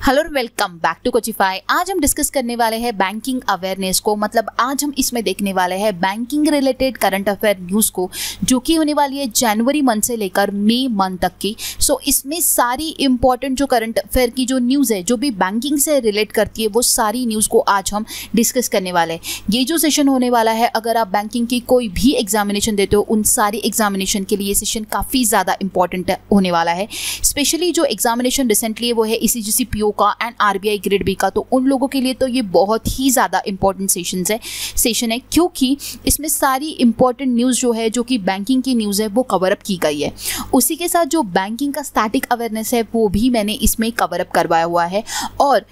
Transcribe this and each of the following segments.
Hello और welcome back to Coachify. आज हम डिस्कस करने वाले हैं बैंकिंग अवेयरनेस को, मतलब आज हम इसमें देखने वाले हैं banking related current affair news को, जो कि होने वाली है जनवरी मंथ से लेकर मई मंथ तक की। सो इसमें सारी इंपॉर्टेंट जो करंट अफेयर की जो न्यूज़ है जो भी बैंकिंग से रिलेट करती है वो सारी न्यूज़ को आज हम डिस्कस करने वाले हैं। ये जो सेशन होने वाला है, अगर आप बैंकिंग की कोई भी एग्जामिनेशन देते हो उन सारी एग्जामिनेशन के लिए ये सेशन काफ़ी ज़्यादा इंपॉर्टेंट होने वाला है। स्पेशली जो एग्जामिनेशन रिसेंटली है वो है ECGC PO का एंड RBI ग्रेड बी का, तो उन लोगों के लिए तो ये बहुत ही ज़्यादा इंपॉर्टेंट सेशन है क्योंकि इसमें सारी इंपॉर्टेंट न्यूज़ जो है जो कि बैंकिंग की न्यूज़ है वो कवर अप की गई है। उसी के साथ जो बैंकिंग का स्टैटिक अवेयरनेस है वो भी मैंने इसमें कवर अप करवाया हुआ है और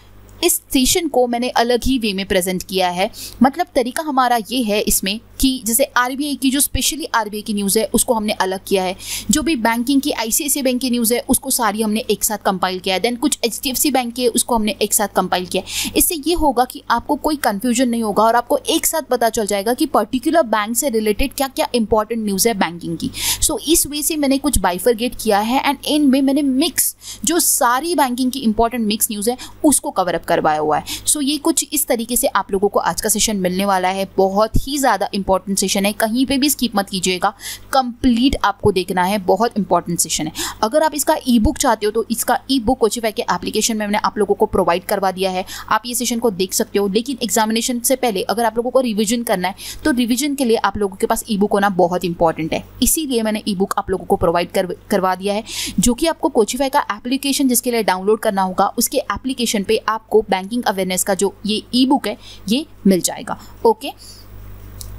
इस सेशन को मैंने अलग ही वे में प्रेजेंट किया है। मतलब तरीका हमारा ये है इसमें कि जैसे RBI की जो स्पेशली RBI की न्यूज़ है उसको हमने अलग किया है, जो भी बैंकिंग की ICICI बैंक की न्यूज़ है उसको सारी हमने एक साथ कंपाइल किया है, देन कुछ HDFC बैंक की है उसको हमने एक साथ कंपाइल किया है। इससे ये होगा कि आपको कोई कन्फ्यूजन नहीं होगा और आपको एक साथ पता चल जाएगा कि पर्टिकुलर बैंक से रिलेटेड क्या क्या इंपॉर्टेंट न्यूज़ है बैंकिंग की। सो इस वे से मैंने कुछ बाइफरगेट किया है एंड इनमें मैंने मिक्स जो सारी बैंकिंग की इंपॉर्टेंट मिक्स न्यूज़ है उसको कवर अप करवाया हुआ है। सो ये कुछ इस तरीके से आप लोगों को आज का सेशन मिलने वाला है। बहुत ही ज़्यादा इंपॉर्टेंट सेशन है, कहीं पे भी स्किप मत कीजिएगा, कंप्लीट आपको देखना है, बहुत इंपॉर्टेंट सेशन है। अगर आप इसका ई बुक चाहते हो तो इसका ई बुक कोचिफाई के एप्लीकेशन में मैंने आप लोगों को प्रोवाइड करवा दिया है, आप ये सेशन को देख सकते हो। लेकिन एग्जामिनेशन से पहले अगर आप लोगों को रिविजन करना है तो रिविजन के लिए आप लोगों के पास ई बुक होना बहुत इंपॉर्टेंट है, इसीलिए मैंने ई बुक आप लोगों को प्रोवाइड करवा दिया है, जो कि आपको कोचिफाई का एप्लीकेशन जिसके लिए डाउनलोड करना होगा उसके एप्लीकेशन पे आपको बैंकिंग अवेयरनेस का जो ये ई बुक है ये मिल जाएगा। ओके,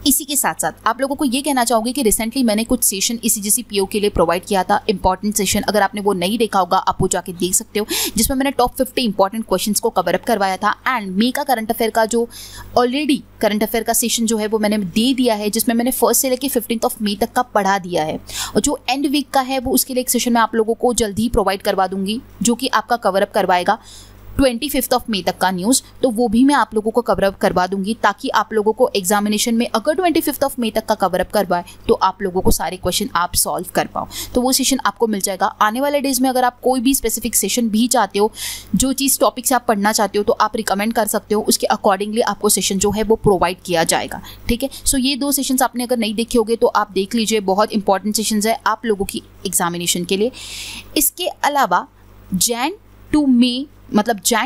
इसी के साथ साथ आप लोगों को ये कहना चाहूँगी कि रिसेंटली मैंने कुछ सेशन ECGC PO के लिए प्रोवाइड किया था, इंपॉर्टेंट सेशन। अगर आपने वो नहीं देखा होगा आप वो जाके देख सकते हो, जिसमें मैंने टॉप 50 इंपॉर्टेंट क्वेश्चंस को कवर अप करवाया था। एंड मई का करंट अफेयर का जो ऑलरेडी करंट अफेयर का सेशन जो है वो मैंने दे दिया है, जिसमें मैंने 1 से लेकर 15 मई तक का पढ़ा दिया है। और जो एंड वीक का है वो उसके लिए एक सेशन मैं आप लोगों को जल्दी ही प्रोवाइड करवा दूंगी, जो कि आपका कवर अप करवाएगा 25 मई तक का न्यूज़, तो वो भी मैं आप लोगों को कवर अप करवा दूंगी, ताकि आप लोगों को एग्जामिनेशन में अगर 25 मई तक का कवर अप करवाए तो आप लोगों को सारे क्वेश्चन आप सॉल्व कर पाओ। तो वो सेशन आपको मिल जाएगा आने वाले डेज में। अगर आप कोई भी स्पेसिफिक सेशन भी चाहते हो, जो चीज़ टॉपिक से आप पढ़ना चाहते हो, तो आप रिकमेंड कर सकते हो, उसके अकॉर्डिंगली आपको सेशन जो है वो प्रोवाइड किया जाएगा। ठीक है, सो ये 2 सेशंस आपने अगर नहीं देखे होंगे तो आप देख लीजिए, बहुत इंपॉर्टेंट सेशंस है आप लोगों की एग्जामिनेशन के लिए। इसके अलावा जैन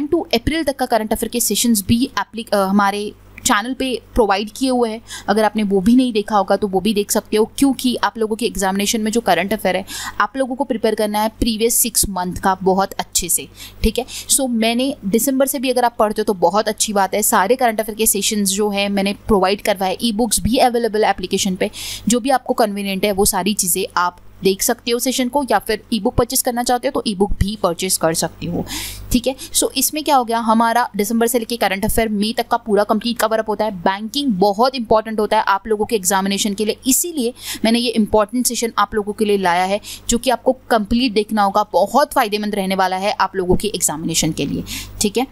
टू अप्रैल तक का करंट अफेयर के सेशंस भी हमारे चैनल पे प्रोवाइड किए हुए हैं। अगर आपने वो भी नहीं देखा होगा तो वो भी देख सकते हो, क्योंकि आप लोगों के एग्जामिनेशन में जो करंट अफेयर है आप लोगों को प्रिपेयर करना है प्रीवियस 6 मंथ का बहुत अच्छे से। ठीक है, सो मैंने दिसंबर से भी अगर आप पढ़ते हो तो बहुत अच्छी बात है, सारे करंट अफेयर के सेशंस जो है मैंने प्रोवाइड करवाए। ई बुक्स भी अवेलेबल है एप्लीकेशन पे, जो भी आपको कन्वीनियंट है वो सारी चीज़ें आप देख सकते हो सेशन को, या फिर ई बुक परचेस करना चाहते हो तो ई बुक भी परचेस कर सकते हो। ठीक है, सो इसमें क्या हो गया, हमारा दिसंबर से लेके करंट अफेयर मई तक का पूरा कंप्लीट कवर अप होता है। बैंकिंग बहुत इंपॉर्टेंट होता है आप लोगों के एग्जामिनेशन के लिए, इसीलिए मैंने ये इंपॉर्टेंट सेशन आप लोगों के लिए लाया है, जो कि आपको कंप्लीट देखना होगा, बहुत फायदेमंद रहने वाला है आप लोगों की एग्जामिनेशन के लिए। ठीक है,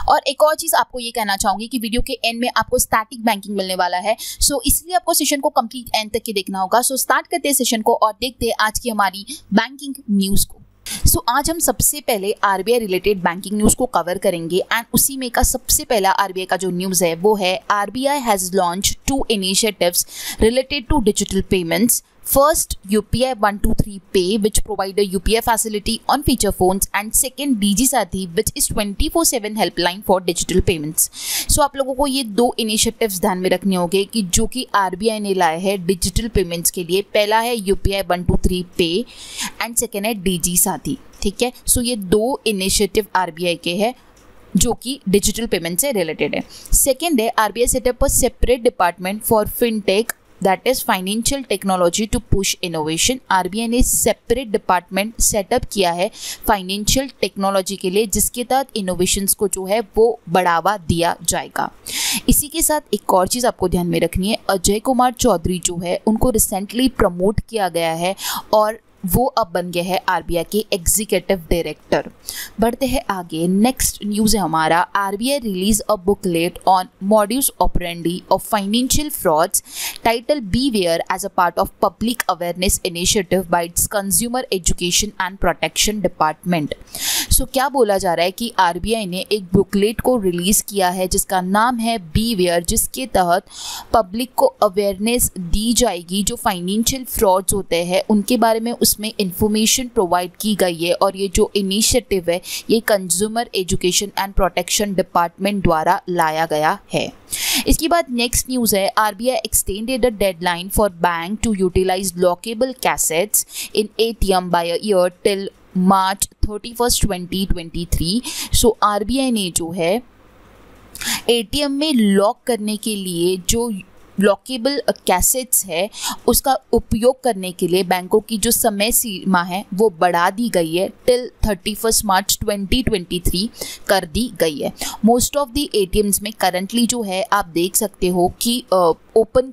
और एक और चीज़ आपको ये कहना चाहूँगी कि वीडियो के एंड में आपको स्टैटिक बैंकिंग मिलने वाला है, सो इसलिए आपको सेशन को कंप्लीट एंड तक के देखना होगा। सो स्टार्ट करते हैं सेशन को और देखते हैं आज की हमारी बैंकिंग न्यूज़ को। सो आज हम सबसे पहले RBI रिलेटेड बैंकिंग न्यूज़ को कवर करेंगे एंड उसी में का सबसे पहला RBI का जो न्यूज़ है वो है RBI has launch 2 initiatives related to digital payments. First, UPI 123 Pay, which provide a UPI facility on feature phones, and second, DG Sathi, which is 24/7 helpline for digital payments. So आप लोगों को ये 2 initiatives ध्यान में रखने होंगे कि जो कि RBI ने लाए हैं डिजिटल पेमेंट्स के लिए। पहला है UPI 123 Pay एंड सेकेंड है DG Sathi। ठीक है, सो ये 2 इनिशिएटिव RBI के हैं जो कि डिजिटल पेमेंट से रिलेटेड है। सेकेंड है RBI setup a separate department for fintech, that is financial technology to push innovation. RBI ने सेपरेट डिपार्टमेंट सेटअप किया है फाइनेंशियल टेक्नोलॉजी के लिए, जिसके तहत इनोवेशंस को जो है वो बढ़ावा दिया जाएगा। इसी के साथ एक और चीज़ आपको ध्यान में रखनी है, अजय कुमार चौधरी जो है उनको रिसेंटली प्रमोट किया गया है और वो अब बन गए हैं RBI के एग्जीक्यूटिव डायरेक्टर। बढ़ते हैं आगे, नेक्स्ट न्यूज़ है हमारा, RBI release a booklet on modus operandi of financial frauds title beware as a part of public awareness initiative by its consumer education and protection department. So क्या बोला जा रहा है कि आरबीआई ने एक बुकलेट को रिलीज़ किया है जिसका नाम है बीवेयर, जिसके तहत पब्लिक को अवेयरनेस दी जाएगी जो फाइनेंशियल फ्रॉड्स होते हैं उनके बारे में उसमें इंफॉर्मेशन प्रोवाइड की गई है। और ये जो इनिशिएटिव है ये consumer education and protection department द्वारा लाया गया है। इसके बाद नेक्स्ट न्यूज़ है, RBI extended the deadline for bank to utilise lockable cassettes in ATM by a year till March 31, 2023। So RBI ने जो है एटीएम में लॉक करने के लिए जो लॉकेबल कैसेट्स है उसका उपयोग करने के लिए बैंकों की जो समय सीमा है वो बढ़ा दी गई है, टिल 31 मार्च 2023 कर दी गई है। मोस्ट ऑफ द एटीएम्स में करंटली जो है आप देख सकते हो कि ओपन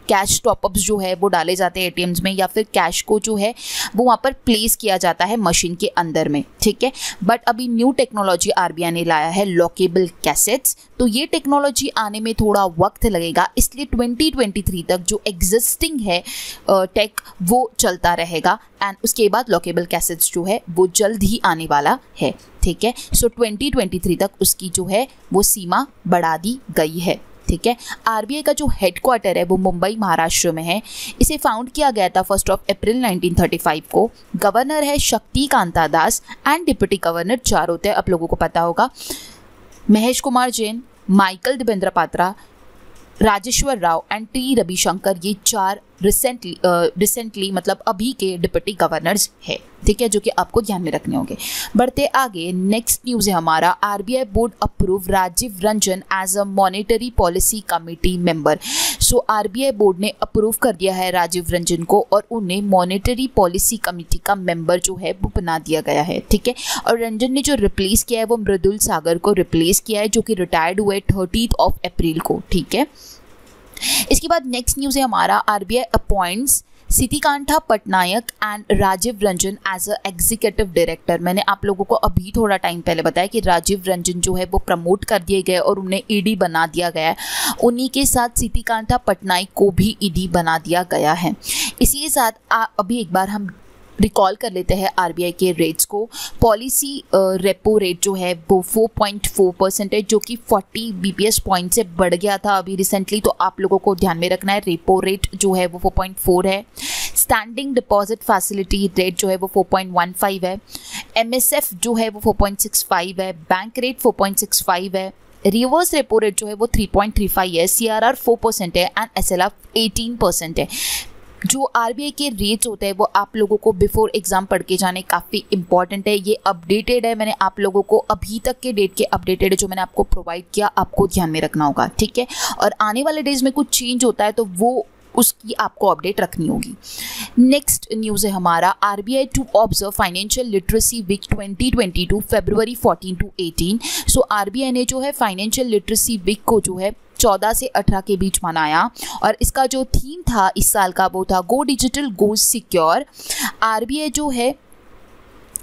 कैश टॉपअप्स जो है वो डाले जाते हैं एटीएम्स में, या फिर कैश को जो है वो वहाँ पर प्लेस किया जाता है मशीन के अंदर में, ठीक है। बट अभी न्यू टेक्नोलॉजी आरबीआई ने लाया है लॉकेबल कैसेट्स, तो ये टेक्नोलॉजी आने में थोड़ा वक्त लगेगा, इसलिए 2023 तक जो एग्जिस्टिंग है टेक वो चलता रहेगा एंड उसके बाद लॉकेबल कैसेट्स जो है वो जल्द ही आने वाला है, ठीक है। सो 2023 तक उसकी जो है वो सीमा बढ़ा दी गई है, ठीक है। आरबीआई का जो हेडक्वार्टर है वो मुंबई महाराष्ट्र में है। इसे फाउंड किया गया था 1 अप्रैल 1935 को। गवर्नर है Shaktikanta Das and deputy governor 4 होते हैं, आप लोगों को पता होगा, Mahesh Kumar Jain, Michael Dibendra Patra, Rajeshwar Rao and T Ravishankar, ये 4 रिसेंटली मतलब अभी के डिप्टी गवर्नर्स है, ठीक है, जो कि आपको ध्यान में रखने होंगे। बढ़ते आगे, नेक्स्ट न्यूज़ है हमारा, RBI board approve Rajiv Ranjan as a monetary policy committee member. So RBI board ने अप्रूव कर दिया है राजीव रंजन को और उन्हें मॉनेटरी पॉलिसी कमेटी का मेंबर जो है वो बना दिया गया है, ठीक है। और रंजन ने जो रिप्लेस किया है वो मृदुल सागर को रिप्लेस किया है, जो कि रिटायर्ड हुए 30 अप्रैल को, ठीक है। इसके बाद नेक्स्ट न्यूज़ है हमारा, RBI appoints Sitikantha Pattanaik and Rajiv Ranjan as a executive director. मैंने आप लोगों को अभी थोड़ा टाइम पहले बताया कि राजीव रंजन जो है वो प्रमोट कर दिए गए और उन्हें ईडी बना दिया गया है। उन्हीं के साथ सिद्धिकांठा पटनायक को भी ईडी बना दिया गया है। इसी के साथ अभी एक बार हम रिकॉल कर लेते हैं आरबीआई के रेट्स को। पॉलिसी रेपो रेट जो है वो 4.4% है, जो कि 40 बीपीएस पॉइंट से बढ़ गया था अभी रिसेंटली, तो आप लोगों को ध्यान में रखना है। रेपो रेट जो है वो 4.4 है। स्टैंडिंग डिपॉजिट फैसिलिटी रेट जो है वो 4.15 है। एमएसएफ जो है वो 4.65 है। बैंक रेट 4.65 है। रिवर्स रेपो रेट जो है वो 3.35 है। सीआरआर 4% है एंड एसएलआर 18% है। जो आरबीआई के रेट्स होते हैं वो आप लोगों को बिफोर एग्जाम पढ़ के जाने काफ़ी इंपॉर्टेंट है। ये अपडेटेड है, मैंने आप लोगों को अभी तक के डेट के अपडेटेड है जो मैंने आपको प्रोवाइड किया, आपको ध्यान में रखना होगा, ठीक है। और आने वाले डेज में कुछ चेंज होता है तो वो उसकी आपको अपडेट रखनी होगी। नेक्स्ट न्यूज़ है हमारा, RBI to observe financial literacy week 2022 February 14 to 18। So RBI ने जो है फाइनेंशियल लिटरेसी वीक को जो है 14 से 18 के बीच मनाया और इसका जो थीम था इस साल का वो था गो डिजिटल गो सिक्योर। आरबीआई जो है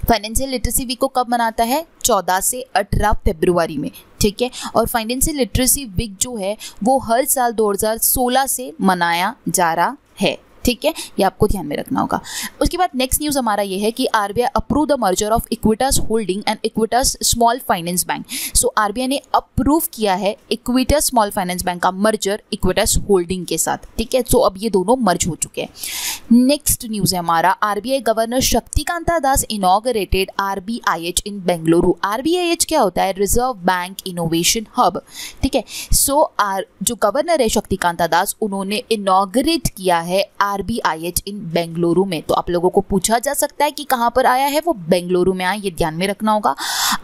फाइनेंशियल लिटरेसी वीक को कब मनाता है? 14 से 18 फरवरी में, ठीक है। और फाइनेंशियल लिटरेसी वीक जो है वो हर साल 2016 से मनाया जा रहा है, ठीक है, ये आपको ध्यान में रखना होगा। उसके बाद नेक्स्ट न्यूज़ हमारा ये है कि RBI approve the merger of Equitas holding and Equitas small finance bank. So RBI ने अप्रूव किया है इक्विटास स्मॉल फाइनेंस बैंक का मर्जर इक्विटास होल्डिंग के साथ, ठीक है। सो अब ये दोनों मर्ज हो चुके हैं। नेक्स्ट न्यूज़ है हमारा, आरबीआई गवर्नर शक्तिकांता दास इनॉग्रेटेड आरबीआईएच इन बेंगलुरु। आरबीआईएच क्या होता है? रिजर्व बैंक इनोवेशन हब, ठीक है। सो जो गवर्नर है शक्तिकांता दास, उन्होंने इनॉग्रेट किया है आरबीआईएच इन बेंगलुरु में। तो आप लोगों को पूछा जा सकता है कि कहाँ पर आया है, वो बेंगलुरु में आया, ये ध्यान में रखना होगा।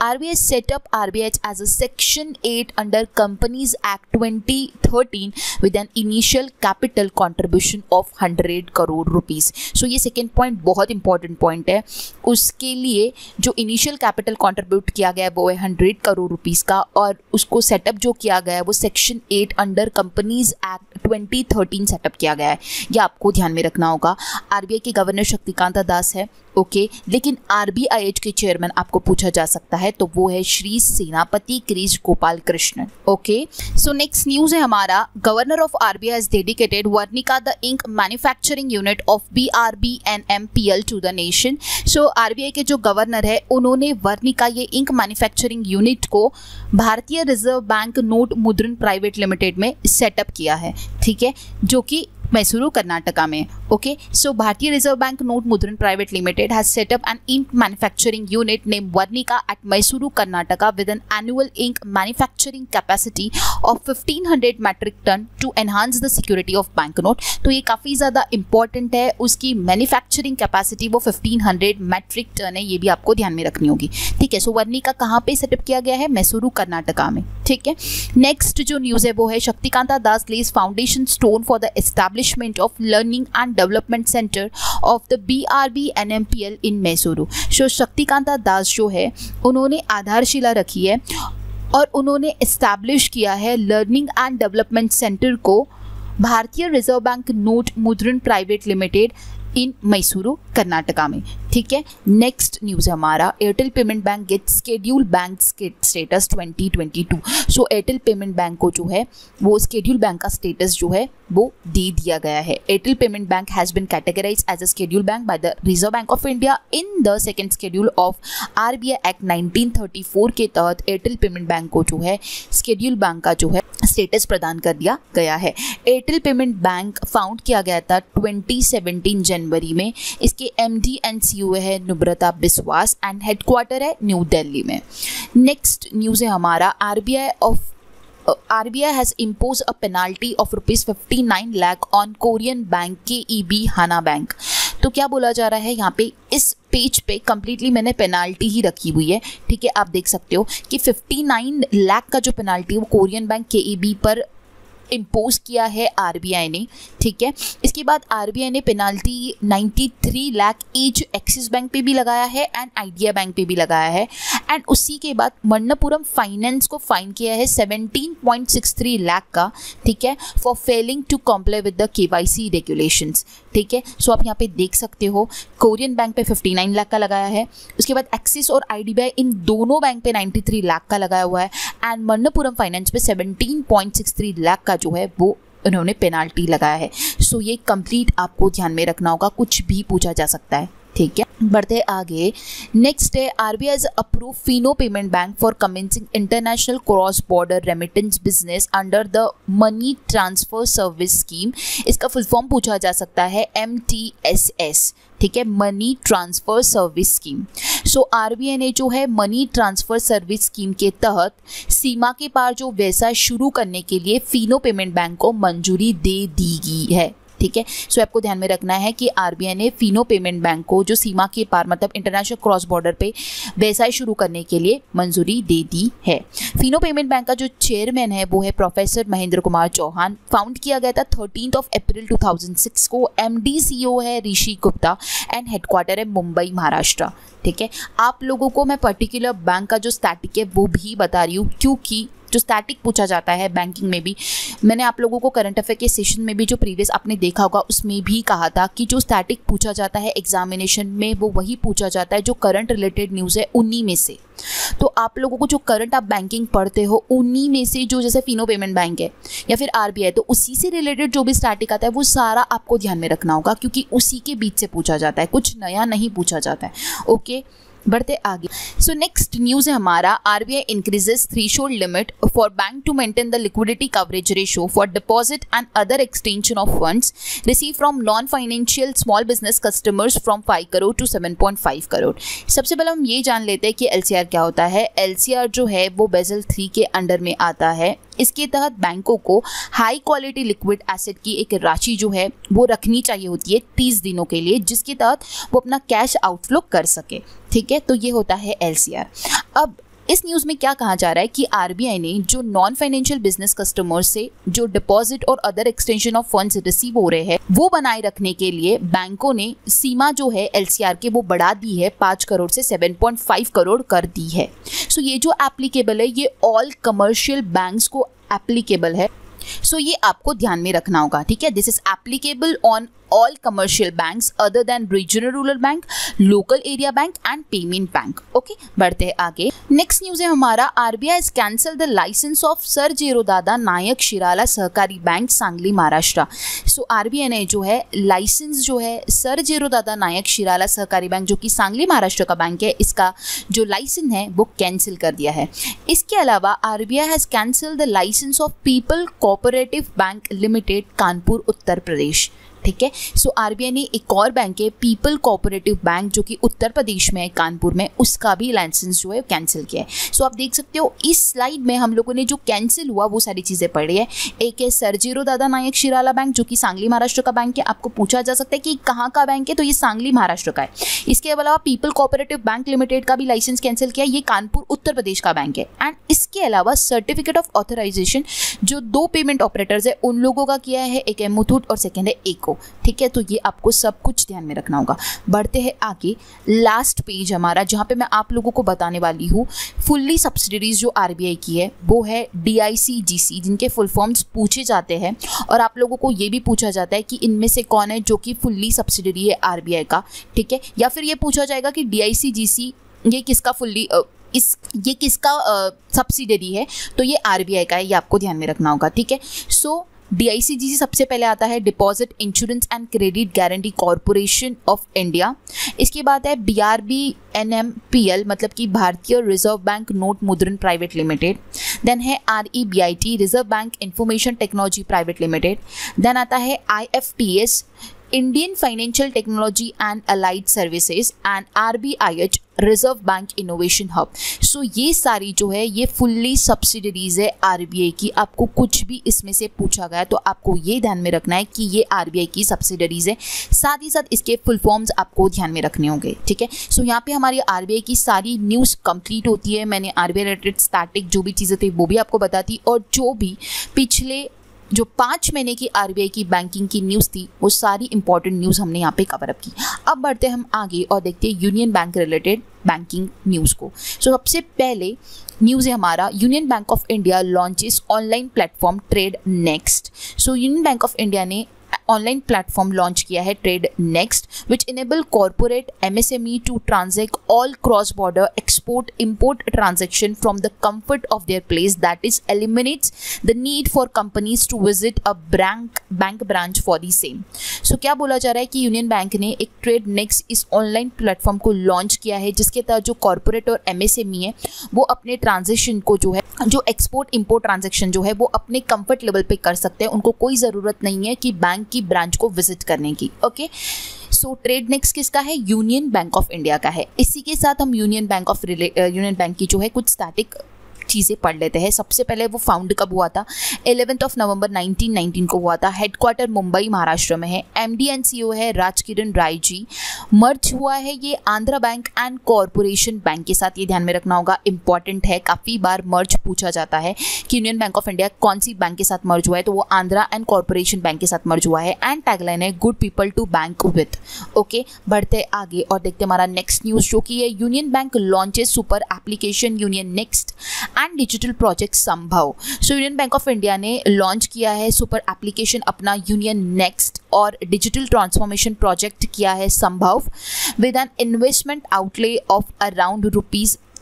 RBI set up RBIH as a section 8 under companies act 2013 with an initial capital contribution of 100 crore rupees. So ये सेकेंड पॉइंट बहुत इंपॉर्टेंट पॉइंट है। उसके लिए जो इनिशियल कैपिटल कंट्रीब्यूट किया गया है वो है 100 करोड़ रुपीस का, और उसको सेटअप जो किया गया है वो section 8 under companies act 2013 setup किया गया है, ये आपको ध्यान में रखना होगा। आरबीआई के गवर्नर शक्तिकांता दास है, ओके, लेकिन आरबीआईएच के चेयरमैन आपको पूछा जा सकता है तो वो है Shri Senapati Kris Gopalakrishnan, okay. So next news है हमारा, governor of RBI has dedicated Varnika the ink manufacturing unit of BRBNMPL to the nation. So RBI के जो गवर्नर है उन्होंने वर्निका ये इंक मैन्युफैक्चरिंग यूनिट को Bharatiya reserve bank note Mudran private limited में सेटअप किया है, ठीक है, जो कि मैसूरू कर्नाटका में, okay. So Bharatiya reserve bank note Mudran private limited has set up an ink manufacturing unit name Varnika at Mysuru Karnataka with an annual ink manufacturing capacity of 1500 metric ton to enhance the security of bank note. तो ये काफ़ी ज़्यादा important है, उसकी manufacturing capacity वो 1500 metric ton है, ये भी आपको ध्यान में रखनी होगी, ठीक है। सो वर्निका कहाँ पे सेटअप किया गया है? मैसूरू कर्नाटका में, ठीक है। नेक्स्ट जो न्यूज़ है वो है Shaktikanta Das lays foundation stone for the establishment of learning and development center of the BRBNMPL in Mysuru. So Shaktikanta Das जो है उन्होंने आधारशिला रखी है और उन्होंने एस्टैब्लिश किया है लर्निंग एंड डेवलपमेंट सेंटर को Bharatiya reserve bank note Mudran private Limited in Mysuru Karnataka में, ठीक है। नेक्स्ट न्यूज़ हमारा, Airtel payment bank get schedule bank status 2022। So Airtel payment bank को जो है वो स्केड्यूल बैंक का स्टेटस जो है वो दे दिया गया है। Airtel payment bank has been categorised as a schedule bank by the Reserve Bank of India in the second schedule of RBI act 1934 के तहत एयरटेल पेमेंट बैंक को जो है स्केड्यूल बैंक का जो है स्टेटस प्रदान कर दिया गया है। एयरटेल पेमेंट बैंक फाउंड किया गया था 2017 जनवरी में। इसके एमडी एंड सीईओ है नुब्रता बिस्वास एंड हेडक्वार्टर है न्यू दिल्ली में। नेक्स्ट न्यूज़ है हमारा, RBI has imposed a penalty of ₹59 lakh on Korean bank KEB Hana Bank। तो क्या बोला जा रहा है यहाँ पे, इस पेज पे कंप्लीटली मैंने पेनाल्टी ही रखी हुई है, ठीक है। आप देख सकते हो कि 59 लाख का जो पेनाल्टी वो कोरियन बैंक KEB पर इम्पोज किया है आरबीआई ने, ठीक है। इसके बाद आरबीआई ने penalty 93 lakh each axis bank पे भी लगाया है एंड आइडिया बैंक पे भी लगाया है एंड उसी के बाद मन्नपुरम फाइनेंस को फाइन किया है 17.63 लाख का, ठीक है, for failing to comply with the KYC regulations, ठीक है। सो आप यहाँ पे देख सकते हो कोरियन बैंक पे 59 लाख का लगाया है, उसके बाद एक्सिस और आईडीबीआई इन दोनों बैंक पे 93 लाख का लगाया हुआ है एंड मन्नपुरम फाइनेंस पे 17.63 लाख का जो है वो उन्होंने पेनाल्टी लगाया है। सो ये कंप्लीट आपको ध्यान में रखना होगा, कुछ भी पूछा जा सकता है, ठीक है। बढ़ते आगे, नेक्स्ट है RBI has approve Fino payment bank for commencing international cross border remittance business under the money transfer service scheme. इसका फुल फॉर्म पूछा जा सकता है MTSS, ठीक है, मनी ट्रांसफर सर्विस स्कीम। सो आरबीआई ने जो है मनी ट्रांसफर सर्विस स्कीम के तहत सीमा के पार जो व्यवसाय शुरू करने के लिए फिनो पेमेंट बैंक को मंजूरी दे दी गई है, ठीक है। सो आपको ध्यान में रखना है कि आरबीआई ने फिनो पेमेंट बैंक को जो सीमा के पार मतलब इंटरनेशनल क्रॉस बॉर्डर पे व्यवसाय शुरू करने के लिए मंजूरी दे दी है। फिनो पेमेंट बैंक का जो चेयरमैन है वो है प्रोफेसर महेंद्र कुमार चौहान। फाउंड किया गया था 13 अप्रैल 2006 को। MD CEO है ऋषि गुप्ता एंड हेडक्वार्टर है मुंबई महाराष्ट्र, ठीक है। आप लोगों को मैं पर्टिकुलर बैंक का जो स्टैटिक है वो भी बता रही हूँ क्योंकि जो स्टैटिक पूछा जाता है बैंकिंग में भी, मैंने आप लोगों को करंट अफेयर के सेशन में भी जो प्रीवियस आपने देखा होगा उसमें भी कहा था कि जो स्टैटिक पूछा जाता है एग्जामिनेशन में वो वही पूछा जाता है जो करंट रिलेटेड न्यूज़ है उन्हीं में से। तो आप लोगों को जो करंट आप बैंकिंग पढ़ते हो उन्हीं में से जो जैसे फिनो पेमेंट बैंक है या फिर आरबीआई, तो उसी से रिलेटेड जो भी स्टैटिक आता है वो सारा आपको ध्यान में रखना होगा क्योंकि उसी के बीच से पूछा जाता है, कुछ नया नहीं पूछा जाता है, ओके। बढ़ते आगे। सो नेक्स्ट न्यूज़ है हमारा, RBI increases threshold limit for bank to maintain the liquidity coverage ratio for deposit and other extension of funds receive from non financial small business customers from 5 crore to 7.5 crore. सबसे पहले हम ये जान लेते हैं कि LCR क्या होता है। LCR जो है वो बेसल 3 के अंडर में आता है। इसके तहत बैंकों को हाई क्वालिटी लिक्विड एसेट की एक राशि जो है वो रखनी चाहिए होती है 30 दिनों के लिए, जिसके तहत वो अपना कैश आउटफ्लो कर सके, ठीक है। तो ये होता है LCR। अब इस न्यूज़ में क्या कहा जा रहा है कि आरबीआई ने जो नॉन फाइनेंशियल बिजनेस कस्टमर्स से जो डिपॉजिट और other extension of funds receive हो रहे हैं वो बनाए रखने के लिए बैंकों ने सीमा जो है LCR के वो बढ़ा दी है, 5 करोड़ से 7.5 करोड़ कर दी है। सो ये जो एप्लीकेबल है ये ऑल कमर्शियल बैंक्स को एप्लीकेबल है। सो ये आपको ध्यान में रखना होगा, ठीक है। This is applicable on all commercial banks other than regional rural bank, local area bank and payment bank. Okay, बढ़ते हैं आगे. नेक्स्ट न्यूज है हमारा, RBI has cancelled the license of Sarjeraodada Naik Shirala Sahakari bank Sangli Maharashtra. So RBI ने जो है licence जो है सर जेरोदादा नायक शिराला सहकारी बैंक जो कि सांगली महाराष्ट्र का बैंक है, इसका जो लाइसेंस है वो कैंसिल कर दिया है. इसके अलावा RBI has cancelled the licence of people cooperative bank limited Kanpur Uttar Pradesh. ठीक है, सो आरबीआई ने एक और बैंक है पीपल कोऑपरेटिव बैंक जो कि उत्तर प्रदेश में है कानपुर में, उसका भी लाइसेंस जो है कैंसिल किया है. सो आप देख सकते हो इस स्लाइड में हम लोगों ने जो कैंसिल हुआ वो सारी चीज़ें पढ़ी है. एक है सर जेरोदादा नायक शिराला बैंक जो कि सांगली महाराष्ट्र का बैंक है. आपको पूछा जा सकता है कि कहाँ का बैंक है, तो ये सांगली महाराष्ट्र का है. इसके अलावा पीपल कोऑपरेटिव बैंक लिमिटेड का भी लाइसेंस कैंसिल किया, ये कानपुर उत्तर प्रदेश का बैंक है. एंड इसके अलावा सर्टिफिकेट ऑफ ऑथराइजेशन जो 2 पेमेंट ऑपरेटर्स है उन लोगों का किया है, एक है मुथूट और सेकेंड है एको. ठीक है, तो ये आपको सब कुछ ध्यान में रखना होगा. बढ़ते हैं आगे, लास्ट पेज हमारा जहाँ पे मैं आप लोगों को बताने वाली हूँ फुल्ली सब्सिडरीज जो आरबीआई की है वो है DICGC, जिनके फुल फॉर्म्स पूछे जाते हैं और आप लोगों को ये भी पूछा जाता है कि इनमें से कौन है जो कि फुल्ली सब्सिडरी है आरबीआई का. ठीक है, या फिर ये पूछा जाएगा कि DICGC ये किसका फुल्ली ये किसका सब्सिडरी है, तो ये आरबीआई का है, ये आपको ध्यान में रखना होगा. ठीक है, सो DICGC सबसे पहले आता है deposit insurance and credit guarantee corporation of India. इसके बाद है BRBNMPL मतलब कि Bharatiya reserve bank note Mudran private limited. Then है REBIT reserve bank information technology private limited. Then आता है IFTS Indian financial technology and allied services and RBIH reserve bank innovation hub. So ये सारी जो है ये फुल्ली सब्सिडरीज है आरबीआई की. आपको कुछ भी इसमें से पूछा गया तो आपको ये ध्यान में रखना है कि ये आरबीआई की सब्सिडरीज है, साथ ही साथ इसके फुल फॉर्म्स आपको ध्यान में रखने होंगे. ठीक है, सो यहाँ पे हमारी आरबीआई की सारी न्यूज़ कंप्लीट होती है. मैंने आरबीआई रिलेटेड स्टैटिक जो भी चीज़ें थी वो भी आपको बताती और जो भी पिछले जो 5 महीने की आरबीआई की बैंकिंग की न्यूज़ थी वो सारी इंपॉर्टेंट न्यूज़ हमने यहाँ पे कवर अप की. अब बढ़ते हम आगे और देखते हैं Union Bank related banking news को. सो सबसे पहले न्यूज़ है हमारा, Union bank of India launches online platform Trade Next. So union bank of India ने ऑनलाइन प्लेटफॉर्म लॉन्च किया है Trade Next which enable corporate MSME to transact all cross border export import transaction from the comfort of their place. That is eliminates the need for companies to visit a bank branch for the same. सो क्या बोला जा रहा है कि Union bank ने एक trade next इस online platform को लॉन्च किया है जिसके तहत जो कॉर्पोरेट और MSME है वो अपने ट्रांजेक्शन को जो है जो एक्सपोर्ट इम्पोर्ट ट्रांजैक्शन जो है वो अपने कंफर्ट लेवल पे कर सकते हैं. उनको कोई ज़रूरत नहीं है कि बैंक की ब्रांच को विजिट करने की. ओके, सो ट्रेड नेक्स्ट किसका है? यूनियन बैंक ऑफ इंडिया का है. इसी के साथ हम यूनियन बैंक की जो है कुछ स्टैटिक चीज़ें पढ़ लेते हैं. सबसे पहले वो फाउंड कब हुआ था? 11 नवंबर 1919 को हुआ था. हेडक्वार्टर मुंबई महाराष्ट्र में है. MD एंड CEO है राजकिरण राय जी. मर्ज हुआ है ये Andhra bank and corporation bank के साथ. ये ध्यान में रखना होगा, इंपॉर्टेंट है. काफ़ी बार मर्ज पूछा जाता है कि यूनियन बैंक ऑफ इंडिया कौन सी बैंक के साथ मर्ज हुआ है, तो वो आंध्रा एंड कॉरपोरेशन बैंक के साथ मर्ज हुआ है. एंड टैगलाइन है good people to bank with. Okay, बढ़ते आगे और देखते हमारा नेक्स्ट न्यूज़ जो कि है union bank launches super application union next and digital project Sambhav. So union bank of India ने लॉन्च किया है सुपर एप्लीकेशन अपना यूनियन नेक्स्ट और डिजिटल ट्रांसफॉर्मेशन प्रोजेक्ट किया है Sambhav with an investment outlay of around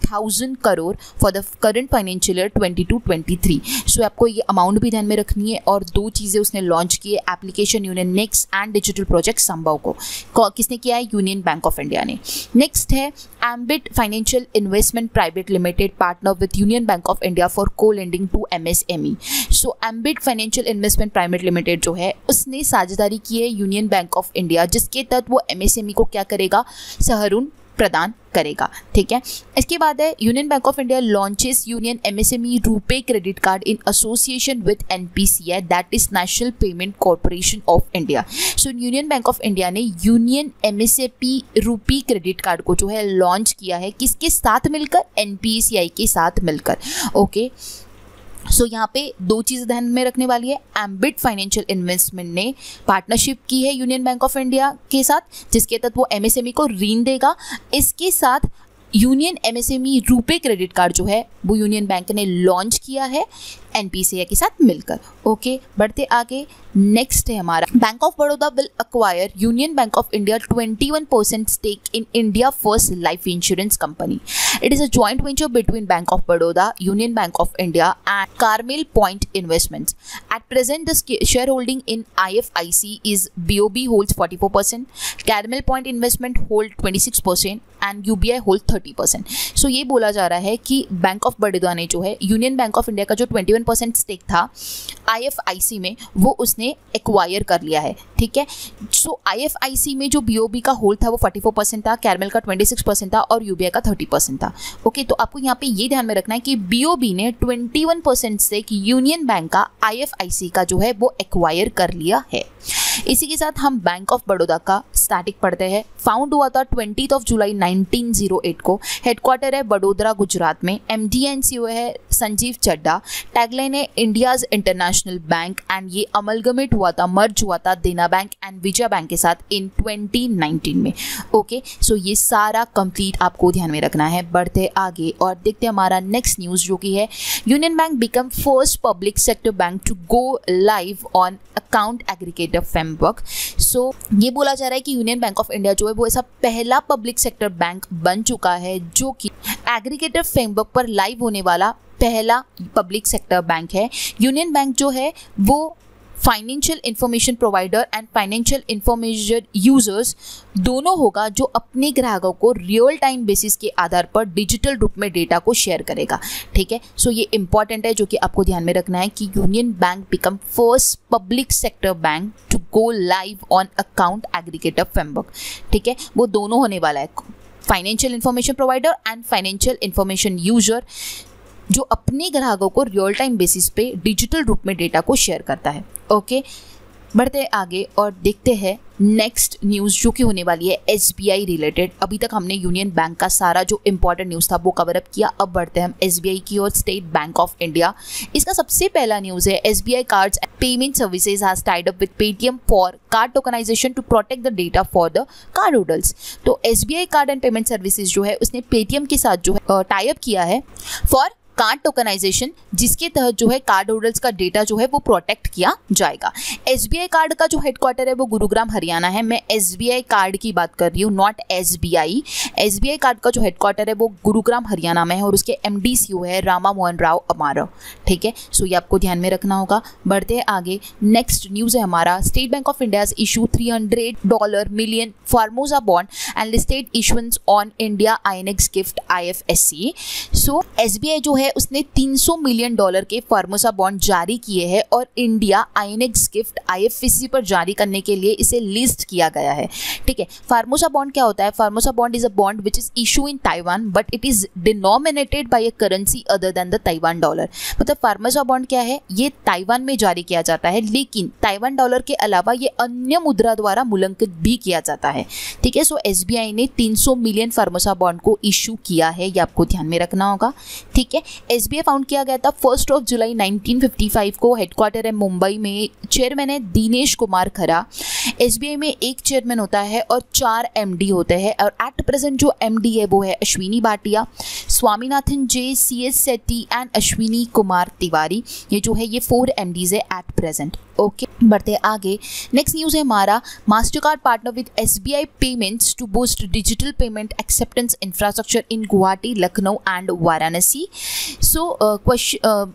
₹1000 crore for the current financial year 22-23. So आपको ये amount भी ध्यान में रखनी है. और 2 चीज़ें उसने लॉन्च की है, application union next and digital project Sambhav को किसने किया है? यूनियन बैंक ऑफ इंडिया ने. नेक्स्ट है Ambit financial investment private limited partner with union bank of India for co lending to MSME. So Ambit financial investment private limited जो है उसने साझेदारी की है यूनियन बैंक ऑफ इंडिया जिसके तहत वो MSME को क्या करेगा? सहरून प्रदान करेगा. ठीक है, इसके बाद है union bank of India launches union MSME RuPay credit card in association with NPCI that is national payment corporation of India. So union bank of India ने यूनियन MSME रुपी क्रेडिट कार्ड को जो है लॉन्च किया है किसके साथ मिलकर? NPCI के साथ मिलकर. ओके, सो यहाँ पे 2 चीज़ें ध्यान में रखने वाली है. एम्बिट फाइनेंशियल इन्वेस्टमेंट ने पार्टनरशिप की है यूनियन बैंक ऑफ इंडिया के साथ जिसके तहत वो MSME को ऋण देगा. इसके साथ union MSME RuPay credit card जो है वो यूनियन बैंक ने लॉन्च किया है एनपीसीआई के साथ मिलकर। ओके, बढ़ते आगे। नेक्स्ट है हमारा bank of Baroda will acquire Union bank of India 21% stake in India First Life Insurance company. It is a joint venture between Bank of Baroda, Union bank of India and Carmel Point Investments. At present the shareholding in IFIC is BOB holds 44%, Carmel Point Investment hold 26% and UBI hold 30%। सो ये बोला जा रहा है कि bank of Baroda ने जो है union bank of India का जो 21% स्टेक था IFIC में वो उसने एक्वायर कर लिया है। ठीक है, सो IFIC में जो BOB का होल्ड था वो 44% था, कैरमेल का 26% था और UBI का 30% था। ओके, तो आपको यहाँ पे ये ध्यान में रखना है कि BOB ने 21% स्टेक यूनियन बैंक का IFIC का जो है वो एक्वायर कर लिया है। इसी के साथ हम बैंक ऑफ बड़ौदा का स्टैटिक पढ़ते हैं। फाउंड हुआ था 20 जुलाई 1908 को। हेडक्वार्टर है बड़ोदरा गुजरात में। MD एंड CEO है संजीव चड्डा। टैगलाइन है इंडियाज इंटरनेशनल बैंक एंड ये अमलगमेट हुआ था, मर्ज हुआ था देना बैंक एंड विजया बैंक के साथ इन 2019 में। ओके, सो ये सारा कंप्लीट आपको ध्यान में रखना है। बढ़ते आगे और देखते हैं हमारा नेक्स्ट न्यूज़ जो कि है union bank become first public sector bank to go live on account aggregator framework. So ये बोला जा रहा है कि यूनियन बैंक ऑफ इंडिया जो है वो ऐसा पहला पब्लिक सेक्टर बैंक बन चुका है जो कि एग्रीगेटर फ्रेमवर्क पर लाइव होने वाला पहला पब्लिक सेक्टर बैंक है। यूनियन बैंक जो है वो financial information provider and financial information users दोनों होगा जो अपने ग्राहकों को रियल टाइम बेसिस के आधार पर डिजिटल रूप में डेटा को शेयर करेगा। ठीक है, सो ये इंपॉर्टेंट है जो कि आपको ध्यान में रखना है कि Union bank become first public sector bank to go live on account aggregator framework. ठीक है, वो दोनों होने वाला है, financial information provider and financial information user जो अपने ग्राहकों को रियल टाइम बेसिस पे डिजिटल रूप में डेटा को शेयर करता है। ओके, बढ़ते आगे और देखते हैं नेक्स्ट न्यूज़ जो कि होने वाली है SBI रिलेटेड। अभी तक हमने यूनियन बैंक का सारा जो इंपॉर्टेंट न्यूज़ था वो कवर अप किया। अब बढ़ते हैं हम SBI की और स्टेट बैंक ऑफ इंडिया। इसका सबसे पहला न्यूज़ है SBI cards and payment services has tied up with Paytm for card tokenisation to protect the data for the cardholders. तो SBI card and payment services जो है उसने Paytm के साथ जो है टाई अप किया है फॉर कार्ड टोकनाइजेशन, जिसके तहत जो है कार्ड होल्डर्स का डेटा जो है वो प्रोटेक्ट किया जाएगा। SBI कार्ड का जो हेडक्वार्टर है वो गुरुग्राम हरियाणा है। मैं SBI कार्ड की बात कर रही हूँ, नॉट SBI। SBI कार्ड का जो हेडक्वार्टर है वो गुरुग्राम हरियाणा में है और उसके MD CEO है रामा मोहन राव अमारा। ठीक है, सो ये आपको ध्यान में रखना होगा। बढ़ते आगे, नेक्स्ट न्यूज़ है हमारा state bank of India issue $300 million Formosa bond and listed issuance on India INX gift IFSC। So SBI जो है उसने $300 मिलियन के फार्मोसा बॉन्ड जारी किए हैं और इंडिया INX गिफ्ट IFSC पर जारी करने के लिए इसे लिस्ट किया गया है। ठीक है, फार्मोसा बॉन्ड क्या होता है? Formosa bond is a bond which is issue in Taiwan but it is denominated by a currency other than the Taiwan dollar. मतलब फार्मोसा बॉन्ड क्या है? ये ताइवान में जारी किया जाता है लेकिन ताइवान डॉलर के अलावा ये अन्य मुद्रा द्वारा मूल्यांकित भी किया जाता है। ठीक है, सो SBI ने 300 मिलियन फार्मोसा बॉन्ड को इशू किया है, ये आपको ध्यान में रखना होगा। ठीक है, SBI फाउंड किया गया था 1 जुलाई 1955 को। हेडक्वार्टर है मुंबई में। चेयरमैन है दिनेश कुमार खरा। SBI में एक चेयरमैन होता है और 4 MD होते हैं और एट प्रेजेंट जो MD है वो है Ashwini Bhatia, Swaminathan J, CS Setty and Ashwini Kumar Tiwari. ये जो है ये 4 MDs है एट प्रेजेंट। ओके, बढ़ते आगे। नेक्स्ट न्यूज़ है हमारा Mastercard partner with SBI payments to boost digital payment acceptance infrastructure in Guwahati, Lucknow and Varanasi. So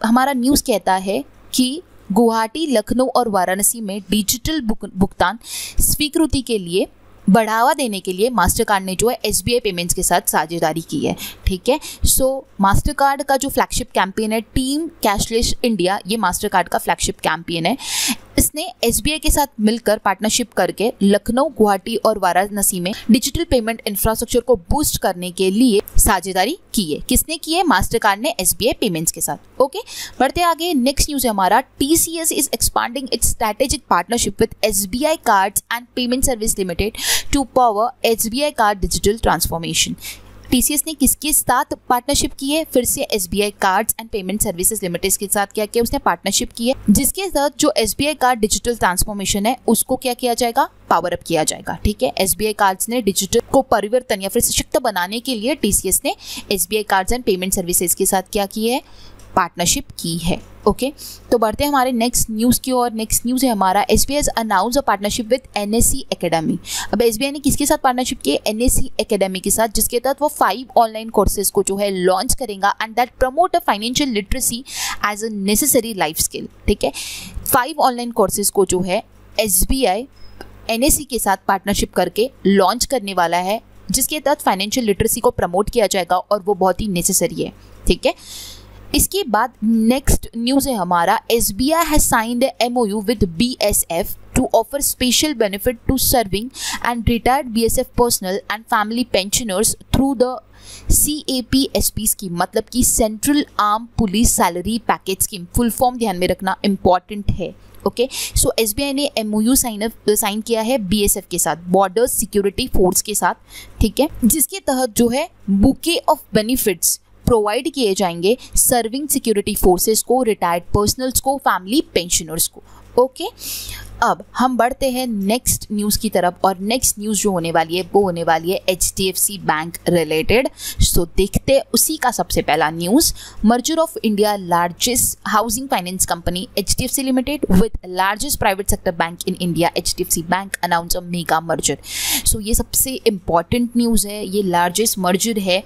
हमारा न्यूज़ कहता है कि गुवाहाटी, लखनऊ और वाराणसी में डिजिटल भुगतान स्वीकृति के लिए बढ़ावा देने के लिए मास्टर कार्ड ने जो है SBI पेमेंट्स के साथ साझेदारी की है। ठीक है, सो मास्टर कार्ड का जो फ्लैगशिप कैंपेन है टीम कैशलेस इंडिया, ये मास्टर कार्ड का फ्लैगशिप कैंपेन है। इसने SBI के साथ मिलकर पार्टनरशिप करके लखनऊ, गुवाहाटी और वाराणसी में डिजिटल पेमेंट इंफ्रास्ट्रक्चर को बूस्ट करने के लिए साझेदारी की है। किसने की है? मास्टर कार्ड ने SBI पेमेंट्स के साथ। ओके, बढ़ते आगे। नेक्स्ट न्यूज़ है हमारा TCS is expanding its strategic partnership with SBI cards and payment service limited to power SBI card digital transformation. TCS ने किसके साथ पार्टनरशिप की है? फिर से SBI cards and payment services limited के साथ क्या उसने पार्टनरशिप की है, जिसके साथ जो SBI कार्ड डिजिटल ट्रांसफॉर्मेशन है उसको क्या किया जाएगा? पावर अप किया जाएगा। ठीक है, SBI कार्ड्स ने डिजिटल को परिवर्तन या फिर सशक्त बनाने के लिए TCS ने SBI cards and payment services के साथ क्या की है, पार्टनरशिप की है। ओके, तो बढ़ते हैं हमारे नेक्स्ट न्यूज़ की ओर। नेक्स्ट न्यूज़ है हमारा SBI has announce a partnership with NSE academy. अब SBI ने किसके साथ पार्टनरशिप की है, NSE एकेडमी के साथ, जिसके तहत वो 5 ऑनलाइन कोर्सेज को जो है लॉन्च करेगा and that promote a financial literacy as a necessary life skill. ठीक है, 5 ऑनलाइन कोर्सेज को जो है SBI NSE के साथ पार्टनरशिप करके लॉन्च करने वाला है, जिसके तहत फाइनेंशियल लिटरेसी को प्रमोट किया जाएगा और वो बहुत ही नेसेसरी है। ठीक है, इसके बाद नेक्स्ट न्यूज़ है हमारा SBI has signed MOU with BSF to offer special benefit to serving and retired BSF personnel and family pensioners through the CAPSP scheme, मतलब कि central arm police salary package scheme. Full form ध्यान में रखना important है। Okay, so SBI ने MOU sign किया है BSF के साथ, बॉर्डर सिक्योरिटी फोर्स के साथ। ठीक है, जिसके तहत जो है बुके ऑफ बेनिफिट्स प्रोवाइड किए जाएंगे सर्विंग सिक्योरिटी फोर्सेस को, रिटायर्ड पर्सनल्स को, फैमिली पेंशनर्स को। ओके, अब हम बढ़ते हैं नेक्स्ट न्यूज़ की तरफ और नेक्स्ट न्यूज़ जो होने वाली है वो होने वाली है HDFC बैंक रिलेटेड। सो देखते हैं उसी का सबसे पहला news, merger of India largest housing finance company HDFC limited with largest private sector bank in India HDFC bank announce a mega merger. So ये सबसे इंपॉर्टेंट न्यूज़ है, ये लार्जेस्ट मर्जर है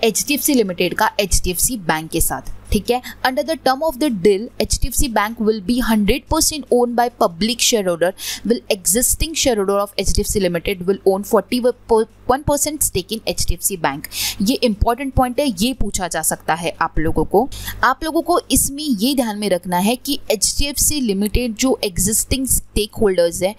HDFC लिमिटेड का HDFC बैंक के साथ। ठीक है, under the term of the deal HDFC bank will be 100% own by public share holder, will existing share holder of HDFC limited will own 41% stake in HDFC bank. ये important point है, ये पूछा जा सकता है आप लोगों को इसमें ये ध्यान में रखना है कि HDFC लिमिटेड जो एग्जिस्टिंग स्टेक होल्डर्स है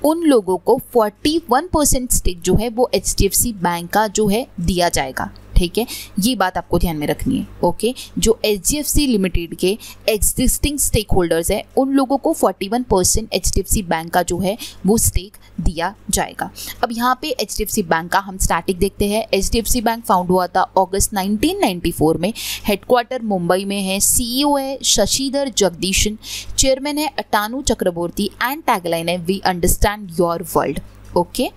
उन लोगों को 41% स्टेक जो है वो HDFC बैंक का जो है दिया जाएगा। ठीक है, ये बात आपको ध्यान में रखनी है। ओके, जो HDFC लिमिटेड के एग्जिस्टिंग स्टेक होल्डर्स है उन लोगों को 41% HDFC बैंक का जो है वो स्टेक दिया जाएगा। अब यहाँ पे HDFC बैंक का हम स्टैटिक देखते हैं। HDFC बैंक फाउंड हुआ था अगस्त 1994 में, हेडक्वार्टर मुंबई में है, CEO है शशिधर जगदीशन, चेयरमैन है अटानु चक्रवर्ती एंड टैगलाइन है we understand your world. Okay,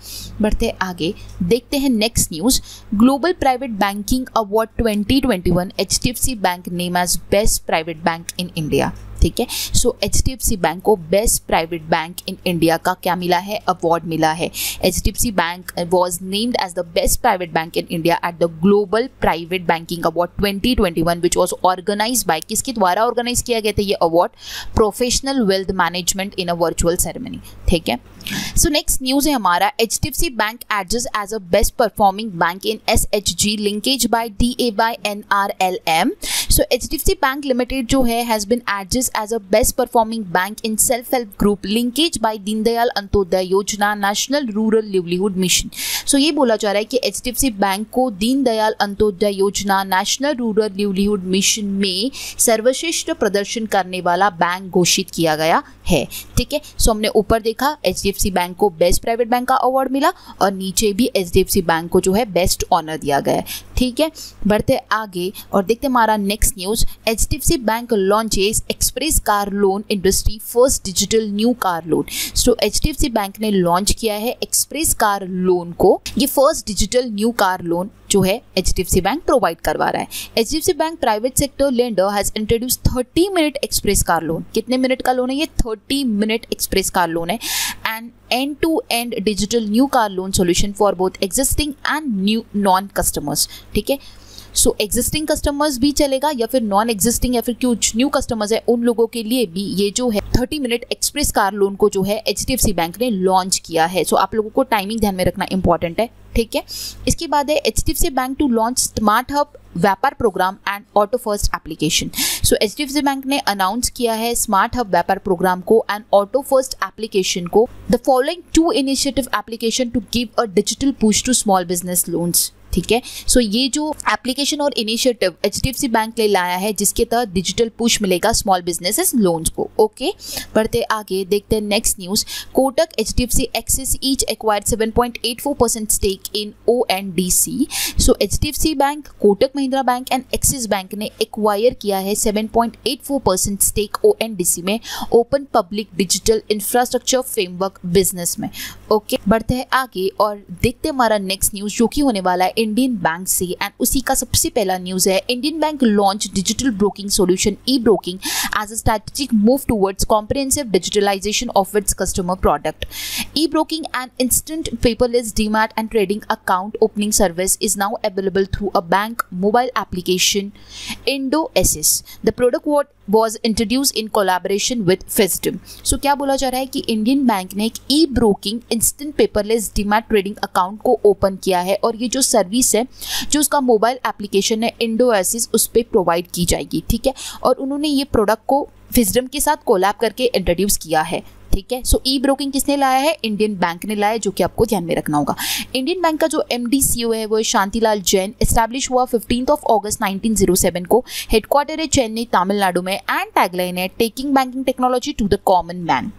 बढ़ते आगे देखते हैं next news, global private banking award 2021 HDFC bank named as best private bank in India. ठीक है, सो HDFC बैंक को best private bank in India का क्या मिला है, अवार्ड मिला है। HDFC bank was named as the best private bank in India at the global private banking award 2021 which was organise by, किसके द्वारा ऑर्गेनाइज किया गया था ये award, professional wealth management in a virtual ceremony. ठीक है, सो नेक्स्ट न्यूज़ है हमारा HDFC bank adjust as a best performing bank in SHG linkage by DA by NRLM। सो HDFC बैंक लिमिटेड जो है has been adjust as a best performing bank in self-help group linkage by Deendayal Antyodaya योजना national rural livelihood mission. सो ये बोला जा रहा है कि HDFC बैंक को दीनदयाल अंत्योदय योजना नेशनल रूरल लिवलीहुड मिशन में सर्वश्रेष्ठ प्रदर्शन करने वाला बैंक घोषित किया गया है। ठीक है, सो हमने ऊपर देखा HDFC बैंक को बेस्ट प्राइवेट बैंक का अवार्ड मिला और नीचे भी HDFC बैंक को जो है बेस्ट ऑनर दिया गया है। ठीक है, बढ़ते आगे और देखते हमारा next news, HDFC bank launches express car loan industry first digital new car loan. So HDFC bank ने लॉन्च किया है एक्सप्रेस कार लोन को, ये first digital new car loan जो है HDFC बैंक प्रोवाइड करवा रहा है। HDFC bank private sector lender has introduce 30 minute express car loan. कितने मिनट का लोन है ये, 30 मिनट एक्सप्रेस कार लोन है and and to and digital new car loan solution for both existing and new non customers. ठीक है, सो existing customers भी चलेगा या फिर नॉन एग्जिस्टिंग या फिर कुछ न्यू कस्टमर्स है उन लोगों के लिए भी ये जो है 30 मिनट एक्सप्रेस कार लोन को जो है HDFC बैंक ने लॉन्च किया है। सो आप लोगों को टाइमिंग ध्यान में रखना इंपॉर्टेंट है। ठीक है, इसके बाद है HDFC bank to launch smart hub Vyapar programme and auto first application. So HDFC bank ने अनाउंस किया है स्मार्ट हब व्यापार प्रोग्राम को एंड ऑटो फर्स्ट एप्लीकेशन को। The following 2 initiative application to give a digital push to small business loans. ठीक है। सो ये जो application और इनिशिएटिव HDFC बैंक ले लाया है, जिसके तहत डिजिटल पुश मिलेगा स्मॉल बिजनेसेस लोन्स को। ओके, बढ़ते आगे, देखते हैं next news. Kotak, HDFC, Axis each acquired 7.84% stake in ONDC। So HDFC bank, Kotak Mahindra bank and Axis bank ने एक्वायर किया है 7.84% स्टेक ONDC में, open public digital infrastructure framework business में। ओके, बढ़ते हैं आगे और देखते हैं हमारा नेक्स्ट न्यूज़ जो कि होने वाला है इंडियन बैंक से। एंड उसी का सबसे पहला न्यूज़ है, Indian bank launch digital broking solution e broking as a strategic move towards comprehensive digitalisation of its customer product. E broking and instant paperless demat and trading account opening service is now available through a bank mobile application, IndoAssist. The product was introduced in collaboration with Fisdom. So क्या बोला जा रहा है कि Indian bank ने एक e broking instant paperless demat trading account को open किया है, और ये जो सर्विस है, जो उसका मोबाइल एप्लीकेशन है IndoAssist, उस पर प्रोवाइड की जाएगी। ठीक है, और उन्होंने ये प्रोडक्ट को फिजडम के साथ कोलैब करके इंट्रोड्यूस किया है। ठीक है, सो ई ब्रोकिंग किसने लाया है? इंडियन बैंक ने लाया है, जो कि आपको ध्यान में रखना होगा। इंडियन बैंक का जो MD CEO है वो शांतिलाल जैन, एस्टैब्लिश हुआ 15 अगस्त 1907 को, हेडक्वार्टर है चेन्नई तमिलनाडु में, एंड टैगलाइन है taking banking technology to the common man.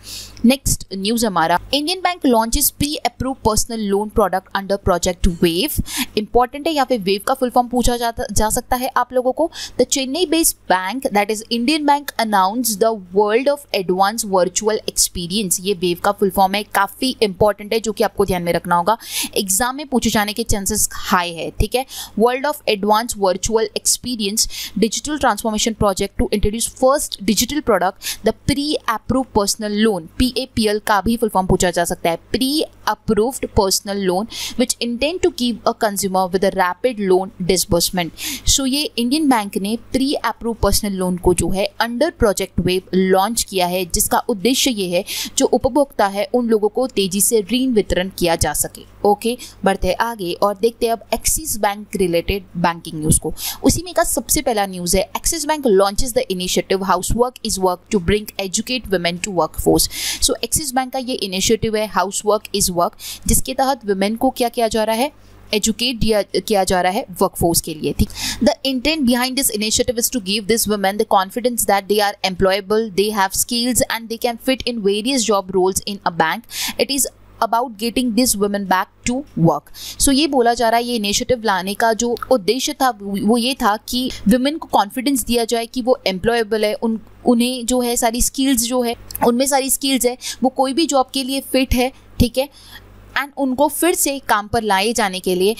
Next news हमारा, Indian bank launches pre approve personal loan product under project wave. Important है, यहाँ पे वेव का फुल फॉर्म पूछा जा सकता है आप लोगों को। The Chennai based bank that is Indian bank announce the world of advance virtual experience. ये वेव का फुल फॉर्म है, काफी इंपॉर्टेंट है, जो कि आपको ध्यान में रखना होगा, एग्जाम में पूछे जाने के चांसेस हाई है। ठीक है, world of advance virtual experience digital transformation project to introduce first digital product the pre approve personal loan. PAPL का भी फुल फॉर्म पूछा जा सकता है, pre approved personal loan which intend to give a consumer with a rapid loan disbursement. So ये Indian bank ने pre approve personal loan को जो है अंडर प्रोजेक्ट वेव लॉन्च किया है, जिसका उद्देश्य ये है जो उपभोक्ता है उन लोगों को तेजी से ऋण वितरण किया जा सके। ओके, बढ़ते हैं आगे और देखते हैं अब Axis bank related banking news को। उसी में का सबसे पहला न्यूज़ है, Axis bank launches the initiative house work is work to bring educate women to workforce. So Axis bank का ये इनिशिएटिव है हाउस वर्क इज वर्क, जिसके तहत वुमेन को क्या किया जा रहा है? एजुकेट किया जा रहा है वर्कफोर्स के लिए। ठीक, the intent behind this initiative is to give this women the confidence that they are employable, they have skills and they can fit in various job roles in a bank. It is about getting this women back to work. So ये बोला जा रहा है, ये initiative लाने का जो उद्देश्य था वो ये था कि वुमेन को कॉन्फिडेंस दिया जाए कि वो एम्प्लॉयबल है, उन्हें जो है सारी स्किल्स जो है, उनमें सारी स्किल्स है, वो कोई भी जॉब के लिए फिट है। ठीक है, एंड उनको फिर से काम पर लाए जाने के लिए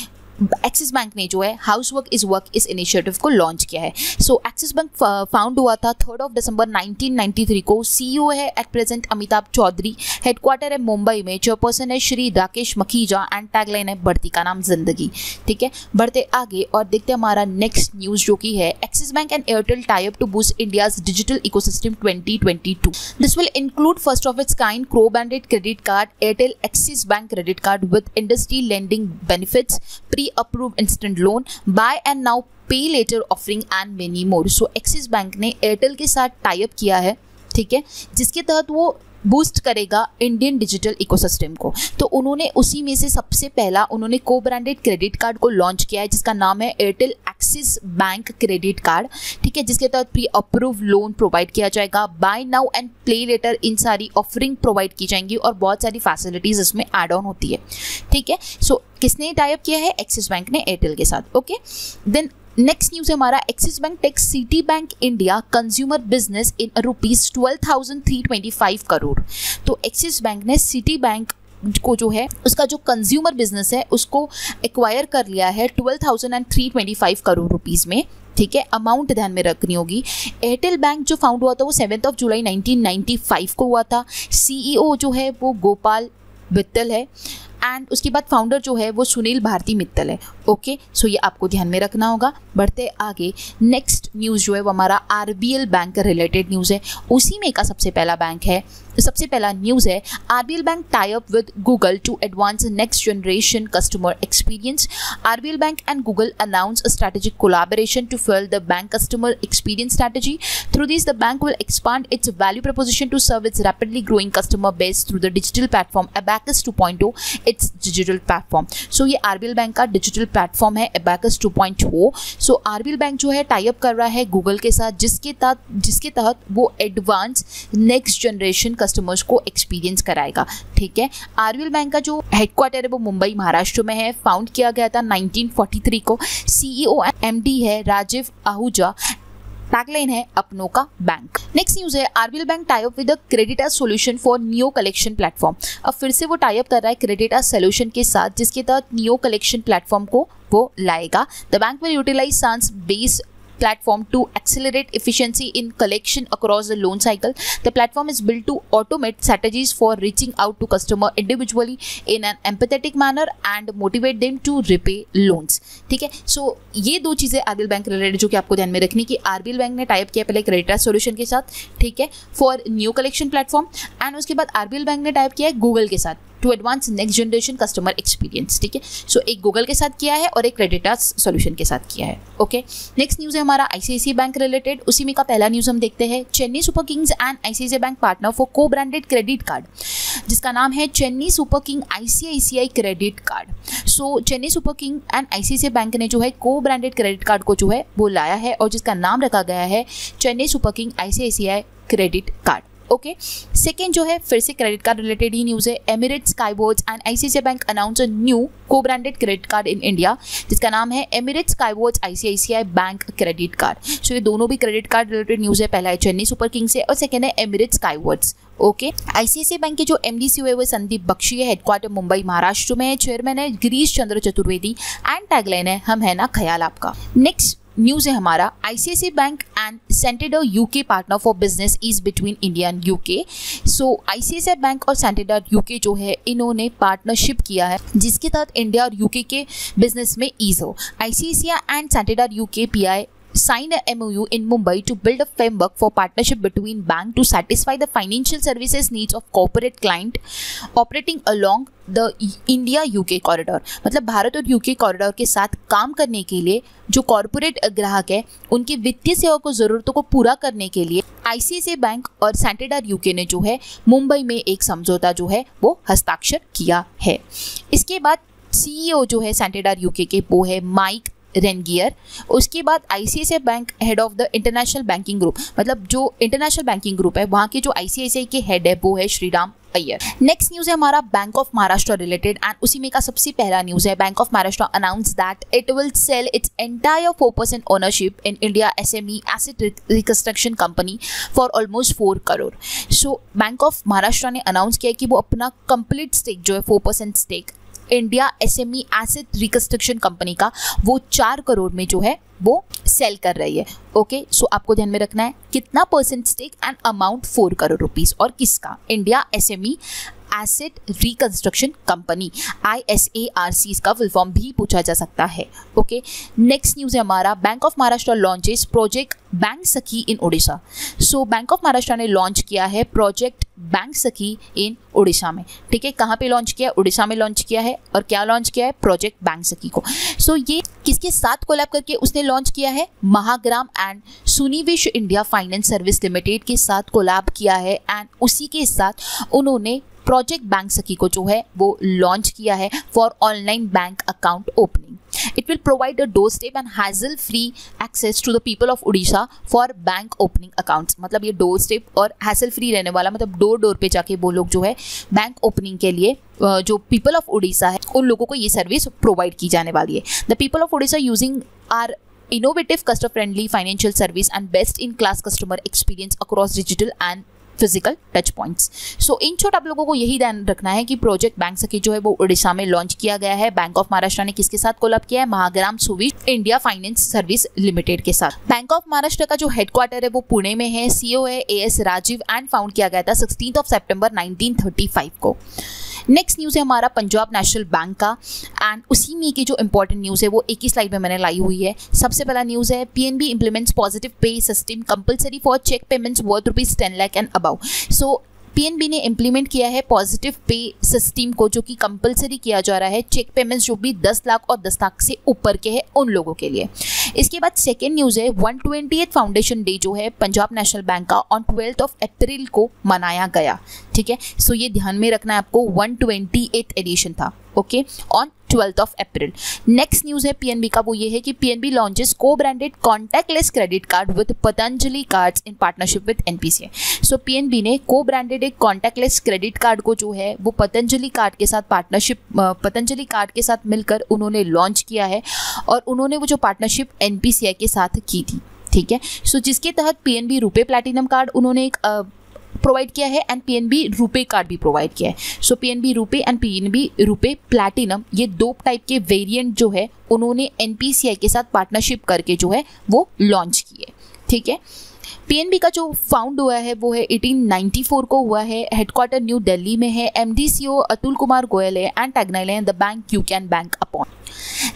एक्सिस बैंक ने जो है हाउस वर्क इज वर्क इस इनिशिएटिव को लॉन्च किया है। सो एक्सिस बैंक फाउंड हुआ था 3 दिसंबर 1993 को। CEO है at present Amitabh Chaudhary, headquarter है मुंबई में, चेयरपर्सन है श्री राकेश मखीजा, एंड टैगलाइन है बढ़ती का नाम जिंदगी। ठीक है, बढ़ते आगे और देखते हैं हमारा नेक्स्ट न्यूज जो कि है, Axis bank and Airtel tie up to boost India's digital ecosystem 2022। This will include first of its kind co-branded credit card, Airtel Axis bank credit card with industry leading benefits, pre-approved instant loan, buy and now pay later offering and many more. So axis bank ने Airtel के साथ tie up किया है, ठीक है, जिसके तहत वो बूस्ट करेगा इंडियन डिजिटल इकोसिस्टम को। तो उन्होंने उसी में से सबसे पहला उन्होंने को ब्रांडेड क्रेडिट कार्ड को लॉन्च किया है, जिसका नाम है Airtel Axis bank credit card. ठीक है, जिसके तहत प्री अप्रूव लोन प्रोवाइड किया जाएगा, buy now and play later, इन सारी ऑफरिंग प्रोवाइड की जाएंगी और बहुत सारी फैसिलिटीज इसमें एड ऑन होती है। ठीक है, सो किसने टाई अप किया है? एक्सिस बैंक ने एयरटेल के साथ। ओके, देन नेक्स्ट न्यूज है हमारा, Axis bank takes Citi bank India consumer business in ₹12,325 crore. तो एक्सिस बैंक ने सिटी बैंक को जो है उसका जो कंज्यूमर बिजनेस है उसको एक्वायर कर लिया है 12,325 करोड़ रुपीस में। ठीक है, अमाउंट ध्यान में रखनी होगी। एयरटेल बैंक जो फाउंड हुआ था वो 7 जुलाई 1995 को हुआ था। CEO जो है वो गोपाल मित्तल है, एंड उसके बाद फाउंडर जो है वो सुनील भारती मित्तल है। ओके, सो ये आपको ध्यान में रखना होगा। बढ़ते आगे, नेक्स्ट न्यूज़ जो है वो हमारा RBL बैंक रिलेटेड न्यूज़ है। उसी में का सबसे पहला न्यूज़ है, RBL bank tie up with Google to advance next generation customer experience. RBL bank and Google announce a strategic collaboration to fuel the bank customer experience strategy. Through this, the bank will expand its value proposition to serve its rapidly growing customer base through the digital platform Abacus 2.0. It's digital platform. So ये RBL bank का digital platform है Abacus 2.0। So RBL bank जो है tie up कर रहा है Google के साथ, जिसके तहत वो एडवांस नेक्स्ट जनरेशन कस्टमर्स को एक्सपीरियंस कराएगा। ठीक है, आरबीएल बैंक का जो हेडक्वार्टर है वो मुंबई महाराष्ट्र में है। फाउंड किया गया था 1943 को। सीईओ एमडी है राजीव आहूजा। टैगलाइन है अपनों का बैंक। नेक्स्ट न्यूज है RBL bank tie up with the Creditas solution for neo collection platform. अब फिर से वो टाई अप कर रहा है क्रेडिटास सॉल्यूशन के साथ, जिसके तहत नियो कलेक्शन प्लेटफॉर्म को वो लाएगा। The bank will utilize SANS based platform to accelerate efficiency in collection across the loan cycle. The platform is built to automate strategies for reaching out to customer individually in an empathetic manner and motivate them to repay loans. ठीक है, सो ये दो चीज़ें RBL bank related जो कि आपको ध्यान में रखनी कि आरबीएल बैंक ने टाइप किया पहले क्रेडिटास सॉल्यूशन के साथ, ठीक है, for new collection platform, and उसके बाद आरबीएल बैंक ने टाइप किया है गूगल के साथ to advance next generation customer experience. ठीक है, सो एक गूगल के साथ किया है और एक क्रेडिटास सॉल्यूशन के साथ किया है। ओके, नेक्स्ट न्यूज़ है हमारा आईसीआईसीआई बैंक रिलेटेड। उसी में का पहला न्यूज़ हम देखते हैं Chennai super Kings and ICICI bank partner for को ब्रांडेड क्रेडिट कार्ड, जिसका नाम है Chennai super king ICICI credit card. So Chennai super king and ICICI bank ने जो है को ब्रांडेड क्रेडिट कार्ड को जो है वो लाया है और जिसका नाम रखा गया है Chennai super king ICICI credit card. Okay, second जो है फिर से क्रेडिट कार्ड रिलेटेड ही न्यूज़ है। Emirates, Skywatch and ICICI bank announce a new co branded credit card in India, जिसका नाम है Emirates, Skywatch, ICICI bank credit card. So ये दोनों भी क्रेडिट कार्ड रिलेटेड न्यूज़ है। पहला है चेन्नई सुपर किंग से और सेकेंड है एमिरेट्स, स्काईवॉच। ओके, आईसीआईसीआई बैंक के जो एमडी हुए वो संदीप बख्शी है। हेडक्वार्टर मुंबई महाराष्ट्र में है। चेयरमैन है गिरीश चंद्र चतुर्वेदी एंड टैगलाइन है हम है ना ख्याल आपका। नेक्स्ट न्यूज़ है हमारा ICICI bank and Santander UK partner for business is between India and UK. So ICICI bank और Santander UK जो है इन्होंने पार्टनरशिप किया है जिसके तहत इंडिया और यूके के बिजनेस में ईज हो। ICICI and Santander UK PI signed a MOU in Mumbai to build a framework for partnership between bank to satisfy the financial services needs of corporate client operating along the India-UK corridor। मतलब भारत और UK corridor के साथ काम करने के लिए जो corporate ग्राहक है उनकी वित्तीय सेवा को ज़रूरतों को पूरा करने के लिए आईसीआईसीआई बैंक और Santander UK ने जो है मुंबई में एक समझौता जो है वो हस्ताक्षर किया है। इसके बाद CEO जो है Santander UK के वो है माइक रेनगियर। उसके बाद ICICI bank head of the international banking group, मतलब जो इंटरनेशनल बैंकिंग ग्रुप है वहाँ के जो आईसीआईसीआई के हेड है वो है श्रीराम अय्यर। नेक्स्ट न्यूज़ है हमारा bank of Maharashtra related and उसी में का सबसे पहला न्यूज़ है bank of Maharashtra announce that it will sell its entire 4% ownership in India SME asset reconstruction company for almost 4 crore. So bank of Maharashtra ने अनाउंस किया कि वो अपना कंप्लीट स्टेक जो है 4% stake India SME asset reconstruction company का वो 4 करोड़ में जो है वो सेल कर रही है। ओके, सो आपको ध्यान में रखना है कितना percent stake and amount 4 crore rupees और किसका, India SME asset reconstruction company ISARC, इसका फुल फॉर्म भी पूछा जा सकता है। ओके, नेक्स्ट न्यूज़ है हमारा bank of Maharashtra launches project bank Sakhi in Orissa. So bank of Maharashtra ने लॉन्च किया है project bank Sakhi in Orissa में। ठीक है, कहाँ पे लॉन्च किया है, उड़ीसा में लॉन्च किया है और क्या लॉन्च किया है, प्रोजेक्ट बैंक सखी को। सो ये किसके साथ कोलैब करके उसने लॉन्च किया है, Mahagram and Sunivesh India finance service limited के साथ कोलैब किया है एंड उसी के साथ उन्होंने प्रोजेक्ट बैंक सखी को जो है वो लॉन्च किया है for online bank account opening. It will provide a doorstep and hassle-free access to the people of Odisha for bank opening accounts। मतलब ये doorstep और hassle-free रहने वाला, मतलब डोर डोर पे जाके वो लोग जो है बैंक ओपनिंग के लिए जो पीपल ऑफ उड़ीसा है उन लोगों को ये सर्विस प्रोवाइड की जाने वाली है। The people of Orissa using are innovative customer friendly financial service and best in class customer experience across digital and physical touch points. So in short आप लोगों को यही ध्यान रखना है कि प्रोजेक्ट बैंक सखी जो है वो उड़ीसा में लॉन्च किया गया है। बैंक ऑफ महाराष्ट्र ने किसके साथ कोलैब किया है, महाग्राम सुविश इंडिया फाइनेंस सर्विस लिमिटेड के साथ। बैंक ऑफ महाराष्ट्र का जो हेडक्वार्टर है वो पुणे में है। CEO है AS राजीव एंड फाउंड किया गया था 16 सितंबर 1935 को। नेक्स्ट न्यूज़ है हमारा पंजाब नेशनल बैंक का एंड उसी में की जो इंपॉर्टेंट न्यूज़ है वो एक ही स्लाइड में मैंने लाई हुई है। सबसे पहला न्यूज़ है PNB implements positive pay system compulsory for cheque payments worth ₹10 lakh and above. So PNB ने इम्प्लीमेंट किया है पॉजिटिव पे सिस्टम को जो कि कंपलसरी किया जा रहा है चेक पेमेंट्स जो भी 10 लाख और 10 लाख से ऊपर के हैं उन लोगों के लिए। इसके बाद सेकेंड न्यूज़ है 128 फाउंडेशन डे जो है पंजाब नेशनल बैंक का ऑन 12 अप्रैल को मनाया गया। ठीक है, सो ये ध्यान में रखना है आपको। 128th एडिशन था, okay, on 12th of April। Next news है पीएनबी का, वो ये है कि पीएनबी लॉन्चेस को branded contactless credit card with Patanjali cards in partnership with NPCI. So PNB ने को ब्रांडेड एक कॉन्टैक्टलेस क्रेडिट कार्ड को जो है वो पतंजलि कार्ड के साथ पतंजलि कार्ड के साथ मिलकर उन्होंने लॉन्च किया है, और उन्होंने वो जो पार्टनरशिप एनपीसीआई के साथ की थी, ठीक है। सो जिसके तहत पीएनबी रुपे प्लैटिनम कार्ड उन्होंने एक प्रोवाइड किया है एंड पीएनबी रुपे कार्ड भी प्रोवाइड किया है। So PNB RuPay and PNB RuPay platinum, ये दो टाइप के वेरिएंट जो है उन्होंने एनपीसीआई के साथ पार्टनरशिप करके जो है वो लॉन्च किए, ठीक है। पीएनबी का जो फाउंड हुआ है वो है 1894 को हुआ है, हेडक्वार्टर न्यू दिल्ली में है, एमडी सीईओ अतुल कुमार गोयल है एंड टैगलाइन है the bank you can bank upon.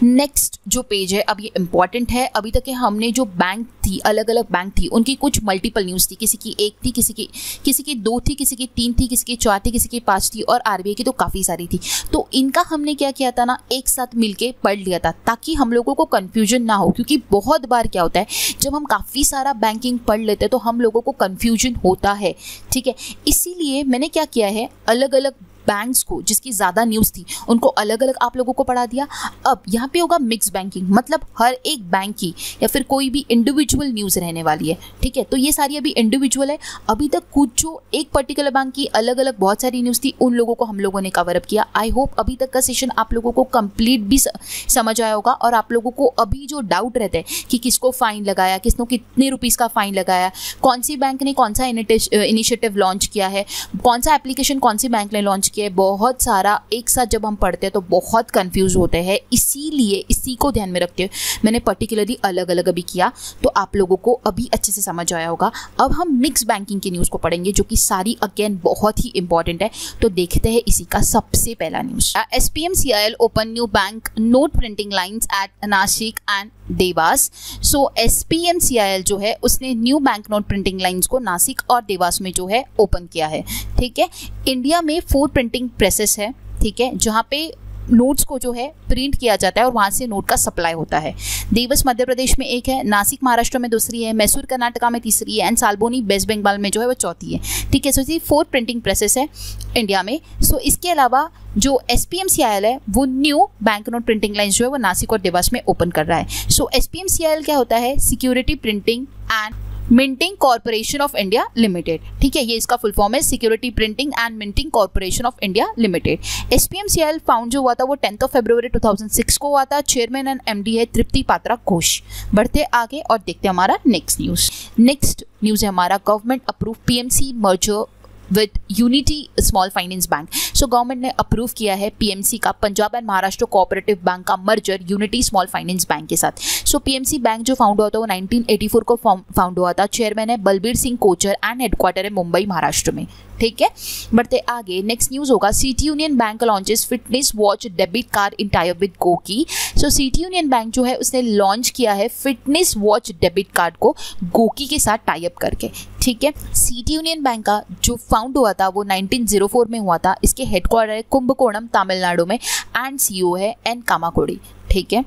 Next जो पेज है, अब ये इंपॉर्टेंट है। अभी तक हमने जो बैंक थी, अलग अलग बैंक थी, उनकी कुछ मल्टीपल न्यूज़ थी, किसी की एक थी, किसी की दो थी, किसी की तीन थी, किसी की चार थी, किसी की पाँच थी, और आरबीआई की तो काफ़ी सारी थी। तो इनका हमने क्या किया था ना, एक साथ मिलके पढ़ लिया था ताकि हम लोगों को कन्फ्यूजन ना हो, क्योंकि बहुत बार क्या होता है जब हम काफ़ी सारा बैंकिंग पढ़ लेते हैं तो हम लोगों को कन्फ्यूजन होता है, ठीक है। इसीलिए मैंने क्या किया है, अलग अलग बैंक्स को जिसकी ज़्यादा न्यूज़ थी उनको अलग अलग आप लोगों को पढ़ा दिया। अब यहाँ पे होगा मिक्स बैंकिंग, मतलब हर एक बैंक की या फिर कोई भी इंडिविजुअल न्यूज़ रहने वाली है, ठीक है। तो ये सारी अभी इंडिविजुअल है। अभी तक कुछ जो एक पर्टिकुलर बैंक की अलग अलग बहुत सारी न्यूज़ थी उन लोगों को हम लोगों ने कवर अप किया। आई होप अभी तक का सेशन आप लोगों को कंप्लीट भी समझ आया होगा, और आप लोगों को अभी जो डाउट रहता है कि किसको फ़ाइन लगाया, किसने कितने रुपीज़ का फ़ाइन लगाया, कौन सी बैंक ने कौन सा इनिशिएटिव लॉन्च किया है, कौन सा एप्लीकेशन कौन सी बैंक ने लॉन्च कि बहुत सारा एक साथ जब हम पढ़ते हैं तो बहुत कंफ्यूज होते हैं। इसीलिए इसी को ध्यान में रखते हुए मैंने पर्टिकुलरली अलग अलग अभी किया, तो आप लोगों को अभी अच्छे से समझ आया होगा। अब हम मिक्स बैंकिंग की न्यूज़ को पढ़ेंगे जो कि सारी अगेन बहुत ही इंपॉर्टेंट है। तो देखते हैं इसी का सबसे पहला news. SPMCIL open new bank note printing lines at Nashik and Dewas. So SPMCIL जो है उसने new bank note printing lines को नासिक और देवास में जो है ओपन किया है, ठीक है। इंडिया में 4 प्रिंटिंग प्रेसेस है, ठीक है, जहाँ पे नोट्स को जो है प्रिंट किया जाता है और वहाँ से नोट का सप्लाई होता है। देवस मध्य प्रदेश में एक है, नासिक महाराष्ट्र में दूसरी है, मैसूर कर्नाटका में तीसरी है एंड साल्बोनी वेस्ट बंगाल में जो है वो चौथी है, ठीक है। सो ये 4 प्रिंटिंग प्रेसेस है इंडिया में। सो इसके अलावा जो SPMCIL है वो new bank note printing line जो है वो नासिक और देवास में ओपन कर रहा है। सो SPMCIL क्या होता है, security printing and minting corporation of India limited, ठीक है। ये इसका फुल फॉर्म है, security printing and minting corporation of India limited. SPMCIL found जो हुआ था वो 10 फरवरी 2006 को हुआ था। चेयरमैन एंड MD है तृप्ति पात्रा घोष। बढ़ते आगे और देखते हैं हमारा नेक्स्ट न्यूज़। नेक्स्ट न्यूज़ है हमारा government approve PMC merger with unity small finance bank. So government ने अप्रूव किया है PMC का Punjab and Maharashtra cooperative bank का merger unity small finance bank के साथ। सो PMC बैंक जो फाउंड हुआ था वो 1984 को फाउंड हुआ था। चेयरमैन है बलबीर सिंह कोचर एंड हेडक्वार्टर है मुंबई महाराष्ट्र में, ठीक है। बढ़ते आगे नेक्स्ट न्यूज़ होगा city union bank launches fitness watch debit card in tie up with Goki. So city union bank जो है उसने लॉन्च किया है फिटनेस वॉच डेबिट कार्ड को गोकी के साथ टाई अप करके, ठीक है। सिटी यूनियन बैंक का जो फाउंड हुआ था वो 1904 में हुआ था। इसके हेडक्वार्टर है कुंभकोणम तमिलनाडु में एंड CEO है N कामाकोड़ी, ठीक है।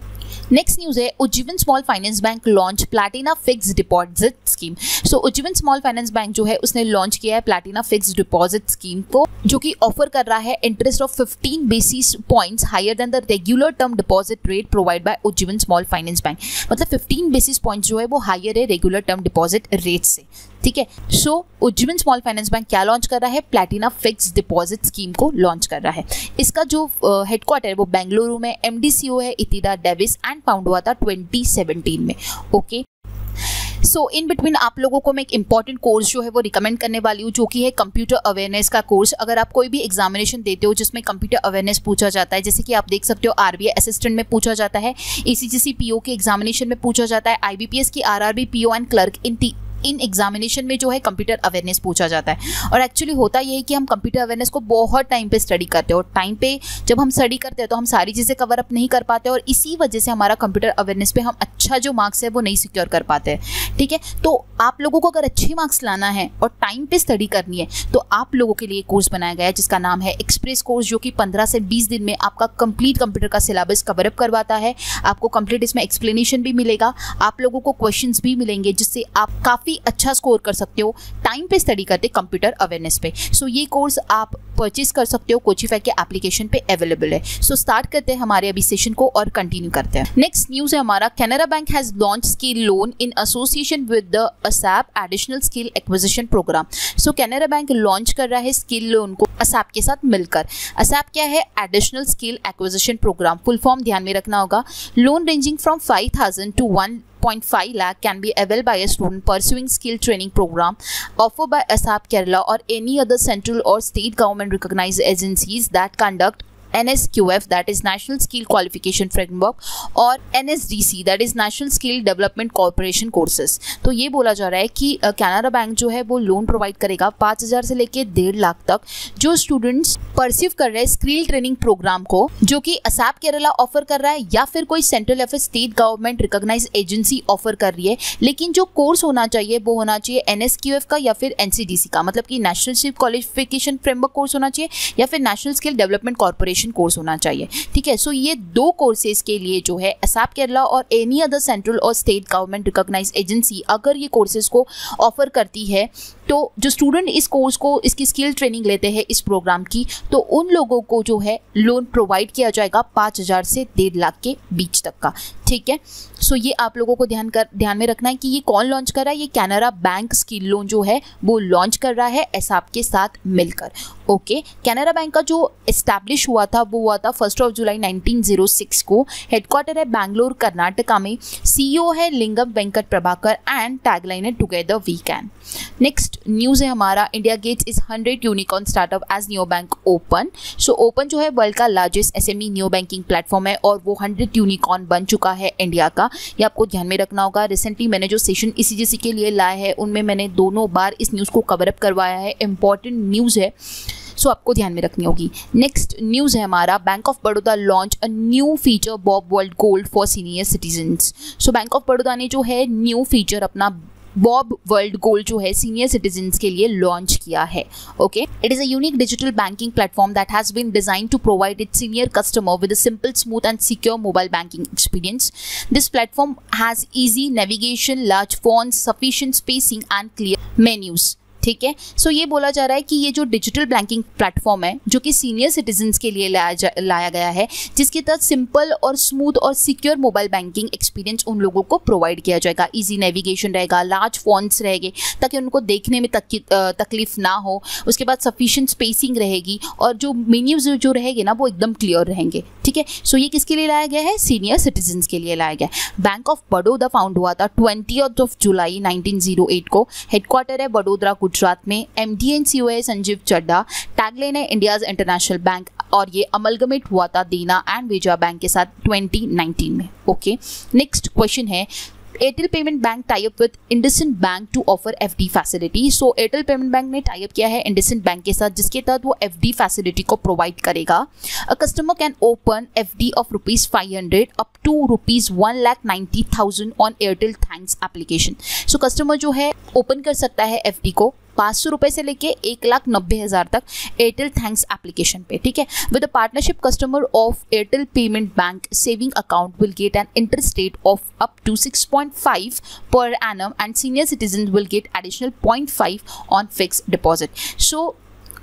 नेक्स्ट न्यूज़ है Ujjivan small finance bank launch platina fix deposit scheme. So Ujjivan small finance bank जो है उसने लॉन्च किया है प्लैटिना फिक्स डिपॉजिट स्कीम को, जो कि ऑफर कर रहा है interest of 15 basis points higher than the regular term deposit rate provide by Ujjivan small finance bank. मतलब 15 बेसिस पॉइंट्स जो है वो हायर है रेगुलर टर्म डिपॉजिट रेट से, ठीक है। सो उज्जीवन स्मॉल फाइनेंस बैंक क्या लॉन्च कर रहा है, प्लैटिना फिक्स डिपॉजिट स्कीम को लॉन्च कर रहा है। इसका जो हेडक्वार्टर है वो बेंगलुरु में, MD CEO है इतिदा डेविस एंड फाउंड हुआ था 2017 में, ओके। सो इन बिटवीन आप लोगों को मैं एक इंपॉर्टेंट कोर्स जो है वो रिकमेंड करने वाली हूँ, जो कि है कंप्यूटर अवेयरनेस का कोर्स। अगर आप कोई भी एग्जामिनेशन देते हो जिसमें कंप्यूटर अवेयरनेस पूछा जाता है, जैसे कि आप देख सकते हो RBI असिस्टेंट में पूछा जाता है, ECGC PO के एग्जामिनेशन में पूछा जाता है, IBPS की RRB PO and clerk in examination में जो है कंप्यूटर अवेयरनेस पूछा जाता है। और एक्चुअली होता ये है कि हम कंप्यूटर अवेयरनेस को बहुत टाइम पे स्टडी करते हैं, और टाइम पे जब हम स्टडी करते हैं तो हम सारी चीज़ें कवर अप नहीं कर पाते, और इसी वजह से हमारा कंप्यूटर अवेयरनेस पे हम अच्छा जो मार्क्स है वो नहीं सिक्योर कर पाते हैं, ठीक है। तो आप लोगों को अगर अच्छे मार्क्स लाना है और टाइम पे स्टडी करनी है तो आप लोगों के लिए कोर्स बनाया गया है जिसका नाम है एक्सप्रेस कोर्स, जो कि 15 से 20 दिन में आपका कंप्लीट कंप्यूटर का सिलेबस कवर अप करवाता है। आपको कंप्लीट इसमें एक्सप्लेनेशन भी मिलेगा, आप लोगों को क्वेश्चंस भी मिलेंगे, जिससे आप काफ़ी काफ़ी अच्छा स्कोर कर सकते हो टाइम पे स्टडी करते कंप्यूटर अवेयरनेस पे। सो ये कोर्स आप परचेज कर सकते हो, कोचिफाई के एप्लीकेशन पे अवेलेबल है। सो स्टार्ट करते हैं हमारे अभी सेशन को और कंटिन्यू करते हैं। नेक्स्ट न्यूज़ है हमारा, Canara bank has launch skill loan in association with the ASAP additional skill acquisition programme. So Canara bank launch कर रहा है स्किल लोन को असैप के साथ मिलकर। असैप क्या है? Additional skill acquisition programme, full form ध्यान में रखना होगा। Loan ranging from 5,000 to 1.5 lakh can be availed by a student pursuing skill training program offered by ASAP Kerala or any other central or state government recognized agencies that conduct NSQF, that is National Skill Qualification Framework, और NSDC, that is National Skill Development Corporation courses। तो ये बोला जा रहा है कि Canara bank जो है वो लोन प्रोवाइड करेगा 5,000 से लेके 1.5 लाख तक जो स्टूडेंट्स परस्यू कर रहे हैं स्किल ट्रेनिंग प्रोग्राम को, जो कि असैप केरला ऑफर कर रहा है या फिर कोई सेंट्रल या फिर state government recognise agency offer कर रही है। लेकिन जो कोर्स होना चाहिए वो होना चाहिए NSQF का या फिर NCDC का, मतलब कि national skill qualification framework course होना चाहिए या फिर national skill development corporation course होना चाहिए। ठीक है, सो ये 2 कोर्सेज के लिए जो है असैप केरला और एनी अदर सेंट्रल और स्टेट गवर्नमेंट रिकॉग्नाइज एजेंसी अगर ये कोर्सेज को ऑफर करती है, तो जो स्टूडेंट इस कोर्स को, इसकी स्किल ट्रेनिंग लेते हैं इस प्रोग्राम की, तो उन लोगों को जो है लोन प्रोवाइड किया जाएगा 5,000 से 1.5 लाख के बीच तक का। ठीक है, सो ये आप लोगों को ध्यान में रखना है कि ये कौन लॉन्च कर रहा है। ये कैनरा बैंक स्किल लोन जो है वो लॉन्च कर रहा है असैप के साथ मिलकर। ओके, कैनरा बैंक का जो एस्टैब्लिश हुआ था वो हुआ था 1 जुलाई 1906 को। हेडक्वार्टर है बैंगलोर कर्नाटका में। CEO है लिंगम वेंकट प्रभाकर एंड टैगलाइन है together we can. Next news है हमारा, India gets its 100 unicorn startup as neo bank Open. So Open जो है वर्ल्ड का largest SME neo banking platform है और वो 100 यूनिकॉर्न बन चुका है इंडिया का। ये आपको ध्यान में रखना होगा। रिसेंटली मैंने जो सेशन ECGC के लिए लाया है उनमें मैंने दोनों बार इस न्यूज़ को कवरअप करवाया है। इंपॉर्टेंट न्यूज़ है, सो आपको ध्यान में रखनी होगी। नेक्स्ट न्यूज़ है हमारा, bank of Baroda launch a new feature bob world gold for senior citizens. So bank of Baroda ने जो है न्यू फीचर अपना बॉब वर्ल्ड गोल्ड जो है सीनियर सिटीजन्स के लिए लॉन्च किया है। Okay, it is a unique digital banking platform that has been design to provide its senior customer with a simple, smooth and secure mobile banking experience. This platform has easy navigation, large fonts, sufficient spacing and clear menus. ठीक है, सो ये बोला जा रहा है कि ये जो डिजिटल बैंकिंग प्लेटफॉर्म है जो कि सीनियर सिटीजन्स के लिए लाया गया है, जिसके तहत सिंपल और स्मूथ और सिक्योर मोबाइल बैंकिंग एक्सपीरियंस उन लोगों को प्रोवाइड किया जाएगा। इजी नेविगेशन रहेगा, लार्ज फॉन्ट्स रहेंगे ताकि उनको देखने में तकलीफ ना हो। उसके बाद सफिशिएंट स्पेसिंग रहेगी और जो मेन्यूज जो रहेंगे ना वो एकदम क्लियर रहेंगे। ठीक है, सो ये किसके लिए लाया गया है? सीनियर सिटीजन्स के लिए लाया गया। बैंक ऑफ बड़ौदा फाउंड हुआ था 20 जुलाई 1908 को। हेडक्वार्टर है बड़ोदरा गुजरात में। MD एंड CEO है संजीव चड्ढा। टैगलाइन है इंडियाज इंटरनेशनल बैंक और ये अमलगमेट हुआ था देना एंड विजया बैंक के साथ 2019 में। ओके, नेक्स्ट क्वेश्चन है, Airtel payment bank tie up with IndusInd bank to offer FD facility. So Airtel payment bank ने टाई अप किया है इंडसइंड बैंक के साथ, जिसके तहत वो FD फैसिलिटी को प्रोवाइड करेगा। A customer can open FD of ₹500 up to ₹1,90,000 on Airtel Thanks application. So customer जो है ओपन कर सकता है FD को 500 रुपए से लेके 1,90,000 तक एयरटेल थैंक्स एप्लीकेशन पे। ठीक है, with a partnership customer of Airtel payment bank saving account will get an interest rate of up to 6.5 per annum and senior citizen will get additional 0.5 on fix deposit. So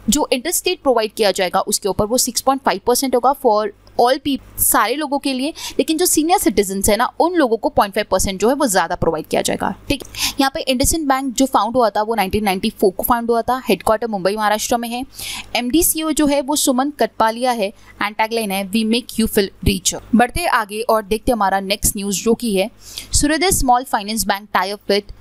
जो interest rate provide किया जाएगा उसके ऊपर वो 6.5% होगा for all people, सारे लोगों के लिए। लेकिन जो सीनियर सिटीजन्स है ना उन लोगों को 0.5% जो है वो ज़्यादा प्रोवाइड किया जाएगा। ठीक, यहाँ पे इंडसइंड बैंक जो फाउंड हुआ था वो 1994 को फाउंड हुआ था। हेडक्वार्टर मुंबई महाराष्ट्र में है। MD CEO जो है वो सुमन कटपालिया है एंड टैगलाइन है we make you feel richer. बढ़ते आगे और देखते हमारा नेक्स्ट न्यूज़ जो कि है, Suryoday small finance bank tie up with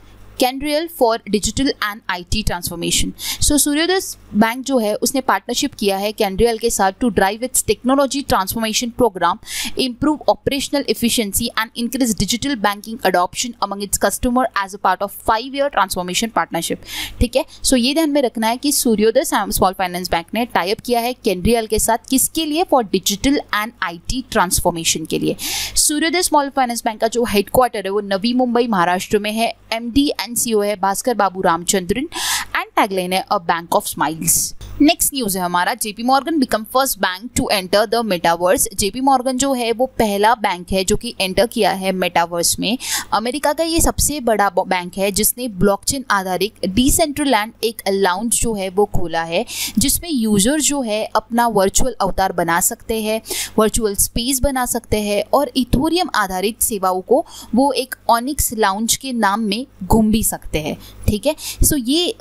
Canarial for digital and IT transformation. So Suryoday bank जो है उसने पार्टनरशिप किया है कैनरियल के साथ to drive its technology transformation programme, improve operational efficiency and increase digital banking adoption among its customer as a part of 5-year transformation partnership. ठीक है, सो ये ध्यान में रखना है कि सूर्योदय स्मॉल फाइनेंस बैंक ने टाई अप किया है कैनरियल के साथ, किसके लिए? For digital and IT transformation के लिए। सूर्योदय स्मॉल फाइनेंस बैंक का जो हेडक्वार्टर है वो नवी मुंबई महाराष्ट्र में है। MD एंड CEO है भास्कर बाबू रामचंद्रन एंड टैगलाइन है a bank of smiles. Next news है हमारा, JP Morgan become first bank to enter the metaverse. JP Morgan जो है वो पहला बैंक है जो कि एंटर किया है मेटावर्स में। अमेरिका का ये सबसे बड़ा बैंक है जिसने ब्लॉकचेन आधारित डिसेंट्रलैंड एक लाउंज जो है वो खोला है, जिसमें यूजर जो है अपना वर्चुअल अवतार बना सकते हैं, वर्चुअल स्पेस बना सकते हैं और इथोरियम आधारित सेवाओं को वो एक ऑनिक्स लाउंज के नाम में घूम भी सकते हैं। ठीक है, सो ये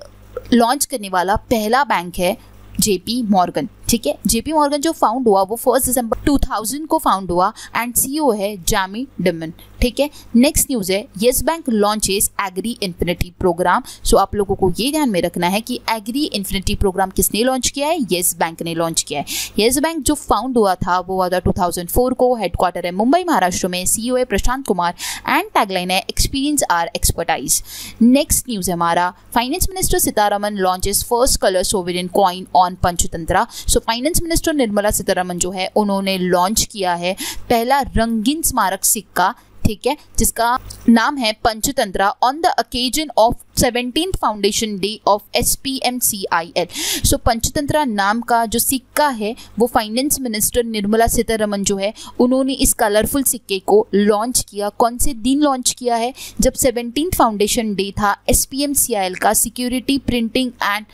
लॉन्च करने वाला पहला बैंक है जेपी मॉर्गन। ठीक है, जेपी मॉर्गन जो फाउंड हुआ वो 1 दिसंबर 2000 को फाउंड हुआ एंड सीईओ है जैमी डिमन। ठीक है, नेक्स्ट न्यूज है, Yes bank launches agri infinity programme. So आप लोगों को ये ध्यान में रखना है कि एग्री इन्फिनिटी प्रोग्राम किसने लॉन्च किया है, येस बैंक ने लॉन्च किया है। येस बैंक जो फाउंड हुआ था वो हुआ था 2004 को, हेडक्वार्टर है मुंबई महाराष्ट्र में, सीईओ है प्रशांत कुमार एंड टैगलाइन है experience are expertise. Next news है हमारा, finance minister Sitharaman launches first colour sovereign coin on Panchatantra. So finance minister Nirmala Sitharaman जो है उन्होंने लॉन्च किया है पहला रंगीन स्मारक सिक्का, ठीक है, जिसका नाम है Panchatantra on the occasion of 17th foundation day of SPMCIL। सो पंचतंत्रा नाम का जो सिक्का है वो फाइनेंस मिनिस्टर निर्मला सीतारमन जो है उन्होंने इस कलरफुल सिक्के को लॉन्च किया। कौन से दिन लॉन्च किया है, जब 17th फाउंडेशन डे था SPMCIL का, security printing and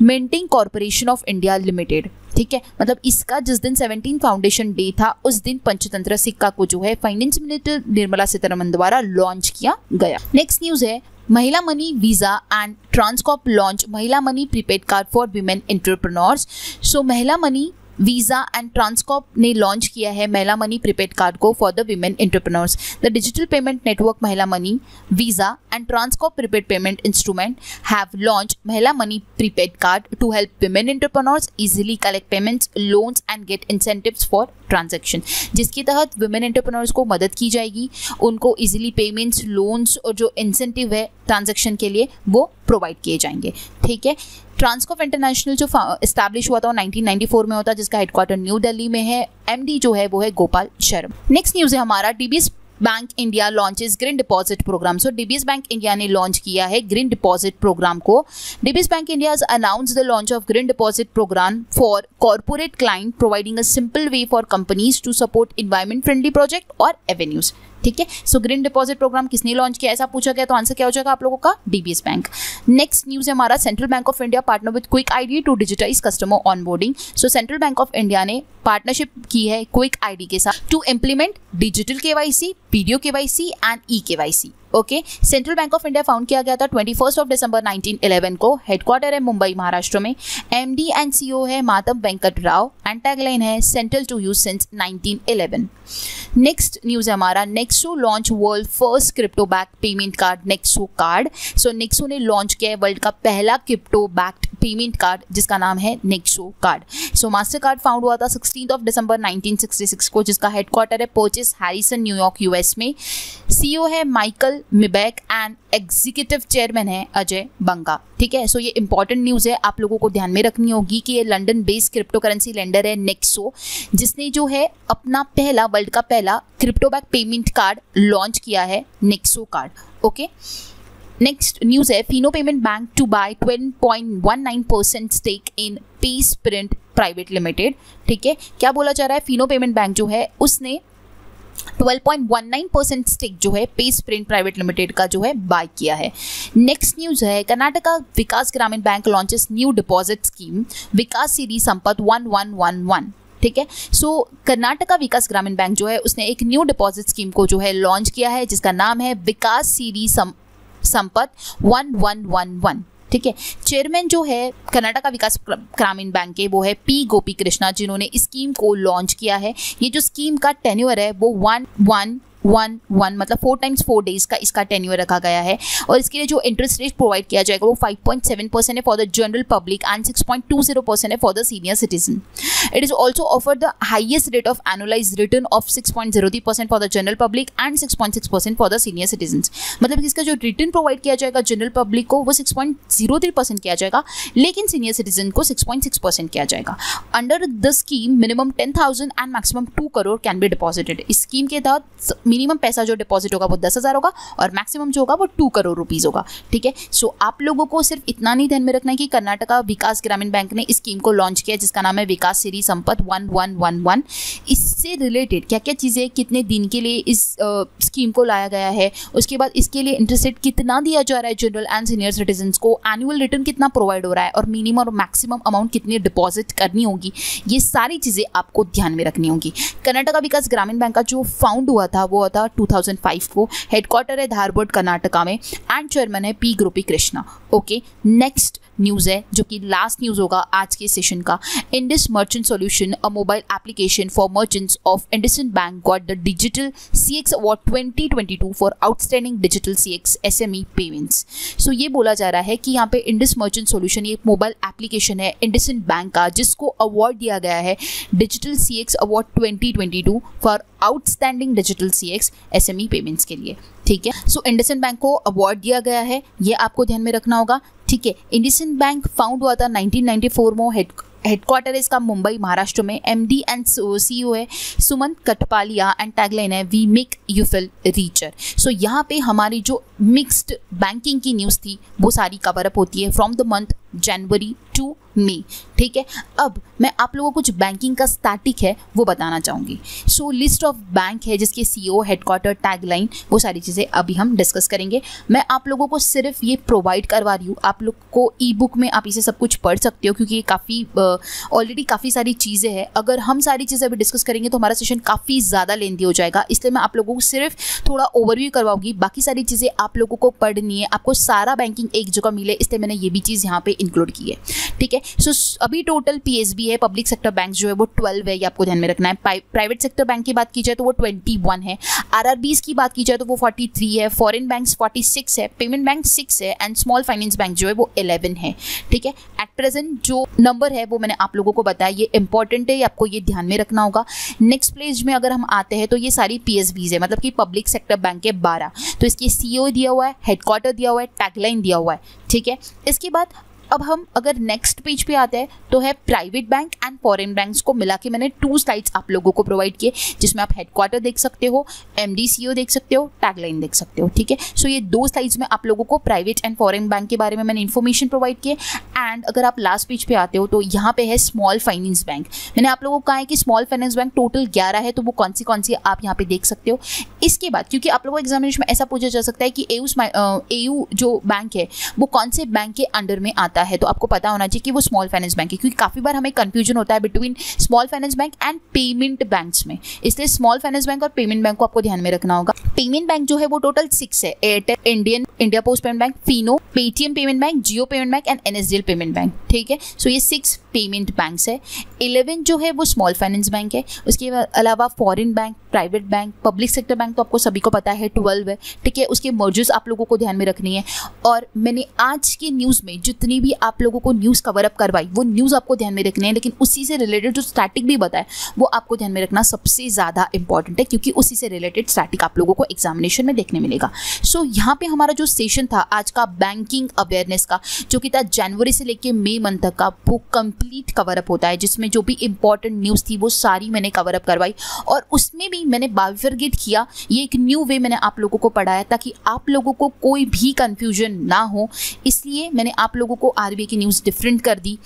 minting corporation of India limited. ठीक है, मतलब इसका जिस दिन 17 फाउंडेशन डे था उस दिन पंचतंत्र सिक्का को जो है फाइनेंस मिनिस्टर निर्मला सीतारमन द्वारा लॉन्च किया गया। नेक्स्ट न्यूज है, Mahila money Visa and Transcorp launch Mahila money prepaid card for women entrepreneurs. So Mahila money Visa and ट्रांसकॉर्प ने लॉन्च किया है महिला मनी प्रीपेड कार्ड को for the women entrepreneurs. The digital payment network Mahila money Visa and Transcorp prepaid payment instrument have launch Mahila money prepaid card to help women entrepreneurs easily collect payments, loans and get incentives for transaction, जिसके तहत women entrepreneurs को मदद की जाएगी, उनको easily payments, loans और जो incentive है ट्रांजैक्शन के लिए वो प्रोवाइड किए जाएंगे। ठीक है, ट्रांसकॉर्प इंटरनेशनल जो एस्टैब्लिश हुआ था वो 1994 में होता, जिसका हेडक्वार्टर न्यू दिल्ली में है। एमडी जो है वो है गोपाल शर्मा। नेक्स्ट न्यूज है हमारा, DBS bank India launches green deposit programme. So DBS bank India ने लॉन्च किया है ग्रीन डिपॉजिट प्रोग्राम को। DBS bank India has announced the launch of green deposit programme for corporate client, providing a simple way for companies to support environment friendly project और avenues. ठीक है, so green deposit programme किसने launch किया, ऐसा पूछा गया तो answer क्या हो जाएगा आप लोगों का, डीबीएस बैंक। नेक्स्ट न्यूज है हमारा, central bank of India partner with Quick ID to digitise customer onboarding. So central bank of India ने पार्टनरशिप की है क्विक आईडी के साथ to implement digital KYC, video KYC and e KYC. Okay, central bank of India found किया गया था 21 दिसंबर 1911 को, headquarter है मुंबई महाराष्ट्र में, एमडी एंड सीईओ है माधव वेंकट राव एंड टैगलाइन है central to use since 1911। Next news है हमारा, Nexo launch world first crypto back payment card Nexo card. So Nexo ने लॉन्च किया है वर्ल्ड का पहला क्रिप्टो बैक्ड पेमेंट कार्ड जिसका नाम है Nexo card. So master card found हुआ था 16 दिसंबर 1966 को, जिसका हेडक्वार्टर है पर्चेस हैरिसन न्यूयॉर्क यूएस में। सीईओ है माइकल मिबैक एंड एग्जीक्यूटिव चेयरमैन है अजय बंगा। ठीक है, सो ये इंपॉर्टेंट न्यूज़ है, आप लोगों को ध्यान में रखनी होगी कि ये London based crypto currency lender है नेक्सो, जिसने जो है अपना पहला वर्ल्ड का पहला crypto back payment card launch किया है Nexo card. Okay, next news है, Fino payment bank to buy 12.19% stake in Paysprint private limited. ठीक है, क्या बोला जा रहा है, फिनो पेमेंट बैंक जो है उसने 12.19% स्टेक जो है पेस्प्रिंट प्राइवेट लिमिटेड का जो है बाय किया है। नेक्स्ट न्यूज है, Karnataka Vikas Grameen bank launches new deposit scheme Vikas Siri Sampat 1111। ठीक है, सो कर्नाटका विकास ग्रामीण बैंक जो है उसने एक न्यू डिपॉजिट स्कीम को जो है लॉन्च किया है जिसका नाम है विकास सीरी संपत 1111। ठीक है, चेयरमैन जो है कर्नाटका विकास ग्रामीण बैंक के वो है पी गोपी कृष्णा, जिन्होंने इस स्कीम को लॉन्च किया है। ये जो स्कीम का टेन्योर है वो 1111 मतलब 4 times 4 days का इसका टेन्योर रखा गया है और इसके लिए जो इंटरेस्ट रेट प्रोवाइड किया जाएगा वो 5.7% है for the general public and 6.20% है for the senior citizen. It is also offer the highest rate of annualise return of 6.03% for the general public and 6.6% for the senior citizen. मतलब इसका जो return provide किया जाएगा general public को वो 6.03% किया जाएगा, लेकिन सीनियर सिटीजन को 6.6% किया जाएगा। Under the scheme minimum 10,000 and maximum 2 crore can be deposited. इस स्कीम के तहत मिनिमम पैसा जो डिपॉजिट होगा वो 10,000 होगा और मैक्सिमम जो होगा वो 2 करोड़ रुपीज़ होगा। ठीक है, सो आप लोगों को सिर्फ इतना नहीं ध्यान में रखना है कि कर्नाटका विकास ग्रामीण बैंक ने इस स्कीम को लॉन्च किया जिसका नाम है विकास सिरी संपत 1111। इससे रिलेटेड क्या क्या चीज़ें, कितने दिन के लिए इस स्कीम को लाया गया है, उसके बाद इसके लिए इंटरेस्ट रेट कितना दिया जा रहा है जनरल एंड सीनियर सिटीजन्स को, एनुअल रिटर्न कितना प्रोवाइड हो रहा है और मिनिमम और मैक्सिमम अमाउंट कितनी डिपॉजिट करनी होगी, ये सारी चीज़ें आपको ध्यान में रखनी होगी। कर्नाटका विकास ग्रामीण बैंक का जो फाउंड हुआ था वो था 2005 को, हेडक्वार्टर है धारवाड़ कर्नाटका में एंड चेयरमैन है पी गोपी कृष्णा। ओके, नेक्स्ट न्यूज़ है जो कि लास्ट न्यूज़ होगा आज के सेशन का। Indus merchant solution, a mobile application for merchants of IndusInd bank got the digital CX award 2022 for outstanding digital CX SME payments. So ये बोला जा रहा है कि यहाँ पे इंडस मर्चेंट सॉल्यूशन, ये मोबाइल एप्लीकेशन है इंडसइंड बैंक का, जिसको अवार्ड दिया गया है digital CX award 2022 for outstanding digital CX SME payments के लिए। ठीक है, सो इंडसइंड बैंक को अवार्ड दिया गया है, ये आपको ध्यान में रखना होगा। ठीक है, इंडसइंड बैंक फाउंड हुआ था 1994 में, हेडक्वार्टर है इसका मुंबई महाराष्ट्र में। MD एंड CEO है सुमंत कटपालिया एंड टैगलाइन है we make you feel richer. So यहाँ पे हमारी जो मिक्स्ड बैंकिंग की न्यूज़ थी वो सारी कवर अप होती है from the month January to May. ठीक है, अब मैं आप लोगों को कुछ बैंकिंग का स्टैटिक है वो बताना चाहूँगी। सो लिस्ट ऑफ बैंक है जिसके CEO, हेडक्वार्टर, टैगलाइन, वो सारी चीज़ें अभी हम डिस्कस करेंगे। मैं आप लोगों को सिर्फ ये प्रोवाइड करवा रही हूँ, आप लोग को ई-बुक में आप इसे सब कुछ पढ़ सकते हो क्योंकि ये काफ़ी ऑलरेडी काफ़ी सारी चीज़ें हैं। अगर हम सारी चीज़ें अभी डिस्कस करेंगे तो हमारा सेशन काफ़ी ज़्यादा लेंथी हो जाएगा, इसलिए मैं आप लोगों को सिर्फ थोड़ा ओवरव्यू करवाऊंगी। बाकी सारी चीज़ें आप लोगों को पढ़नी है, आपको सारा बैंकिंग एक जगह मिले, इसलिए मैंने ये भी चीज़ यहाँ पे इंक्लूड की है। ठीक है, सो अभी टोटल PSB है, पब्लिक सेक्टर बैंक जो है वो 12 है, ये आपको ध्यान में रखना है। प्राइवेट सेक्टर बैंक की बात की जाए तो वो 21 है, RRBs की बात की जाए तो वो 43 है, फॉरेन बैंक्स 46 है, पेमेंट बैंक 6 है एंड स्मॉल फाइनेंस बैंक जो है वो 11 है। ठीक है, एट प्रेजेंट जो नंबर है वो मैंने आप लोगों को बताया, ये इंपॉर्टेंट है, आपको ये ध्यान में रखना होगा। नेक्स्ट पेज में अगर हम आते हैं तो ये सारी PSBs है, मतलब कि पब्लिक सेक्टर बैंक है 12, तो इसकी CEO दिया हुआ है, हेडक्वार्टर दिया हुआ है, टैगलाइन दिया हुआ है। ठीक है, इसके बाद अब हम अगर नेक्स्ट पेज पे आते हैं तो है private bank and foreign banks को मिला के मैंने 2 स्लाइड्स आप लोगों को प्रोवाइड किए, जिसमें आप हेडक्वार्टर देख सकते हो, MD CEO देख सकते हो, टैगलाइन देख सकते हो। ठीक है, सो ये 2 स्लाइड्स में आप लोगों को प्राइवेट एंड फॉरेन बैंक के बारे में मैंने इन्फॉर्मेशन प्रोवाइड किए। एंड अगर आप लास्ट पेज पे आते हो तो यहाँ पे है स्मॉल फाइनेंस बैंक। मैंने आप लोगों को कहा है कि स्मॉल फाइनेंस बैंक टोटल 11 है, तो वो कौन सी आप यहाँ पे देख सकते हो। इसके बाद क्योंकि आप लोगों को एग्जामिनेशन में ऐसा पूछा जा सकता है कि AU जो बैंक है वो कौन से बैंक के अंडर में आता है, तो आपको पता होना चाहिए कि वो स्मॉल फाइनेंस बैंक है, क्योंकि काफी बार हमें कंफ्यूजन होता है between small finance bank and payment banks में, इसलिए स्मॉल फाइनेंस बैंक और पेमेंट बैंक को आपको ध्यान में रखना होगा। पेमेंट बैंक जो है वो टोटल 6 है, Airtel, India post payment bank, Fino, Paytm payment bank, Jio payment bank and NSDL payment bank. ठीक है, सो ये 6 पेमेंट बैंक्स है। 11 जो है वो स्मॉल फाइनेंस बैंक है, उसके अलावा foreign bank, private bank, public sector bank तो आपको सभी को पता है 12 है। ठीक है, उसके मर्जर्स आप लोगों को ध्यान में रखनी है। और मैंने आज की न्यूज़ में जितनी भी आप लोगों को न्यूज़ कवर अप करवाई वो न्यूज़ आपको ध्यान में रखनी है, लेकिन उसी से रिलेटेड जो स्टैटिक भी बताया वो आपको ध्यान में रखना सबसे ज़्यादा इंपॉर्टेंट है, क्योंकि उसी से रिलेटेड स्टैटिक आप लोगों को एग्जामिनेशन में देखने मिलेगा। सो यहाँ पे हमारा जो सेशन था आज का बैंकिंग अवेयरनेस का, जो कि था जनवरी से लेके मई मंथ तक का, वो कंप्लीट कवर अप होता है, जिसमें जो भी इंपॉर्टेंट न्यूज़ थी वो सारी मैंने कवर अप करवाई और उसमें भी मैंने बाइफरगेट किया। ये एक न्यू वे मैंने आप लोगों को पढ़ाया ताकि आप लोगों को कोई भी कंफ्यूजन ना हो, इसलिए मैंने आप लोगों को RBI की न्यूज़ डिफरेंट कर दी।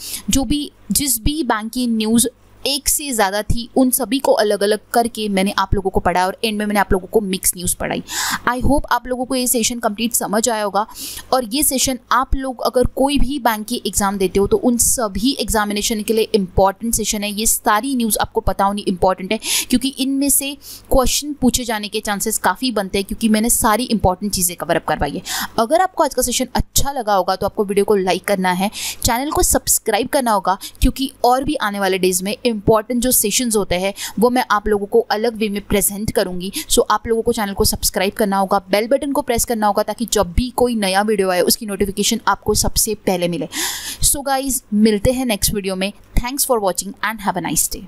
जिस भी बैंक की न्यूज़ एक से ज़्यादा थी उन सभी को अलग अलग करके मैंने आप लोगों को पढ़ाया और एंड में मैंने आप लोगों को मिक्स न्यूज़ पढ़ाई। आई होप आप लोगों को ये सेशन कंप्लीट समझ आया होगा। और ये सेशन आप लोग अगर कोई भी बैंक की एग्ज़ाम देते हो तो उन सभी एग्जामिनेशन के लिए इंपॉर्टेंट सेशन है। ये सारी न्यूज़ आपको पता होनी इंपॉर्टेंट है, क्योंकि इनमें से क्वेश्चन पूछे जाने के चांसेस काफ़ी बनते हैं, क्योंकि मैंने सारी इंपॉर्टेंट चीज़ें कवर अप करवाई है। अगर आपको आज का सेशन अच्छा लगा होगा तो आपको वीडियो को लाइक करना है, चैनल को सब्सक्राइब करना होगा, क्योंकि और भी आने वाले डेज में इंपॉर्टेंट जो सेशंस होते हैं वो मैं आप लोगों को अलग वे में प्रेजेंट करूंगी। सो आप लोगों को चैनल को सब्सक्राइब करना होगा, बेल बटन को प्रेस करना होगा, ताकि जब भी कोई नया वीडियो आए उसकी नोटिफिकेशन आपको सबसे पहले मिले। सो गाइज, मिलते हैं नेक्स्ट वीडियो में। Thanks for watching and have a nice day.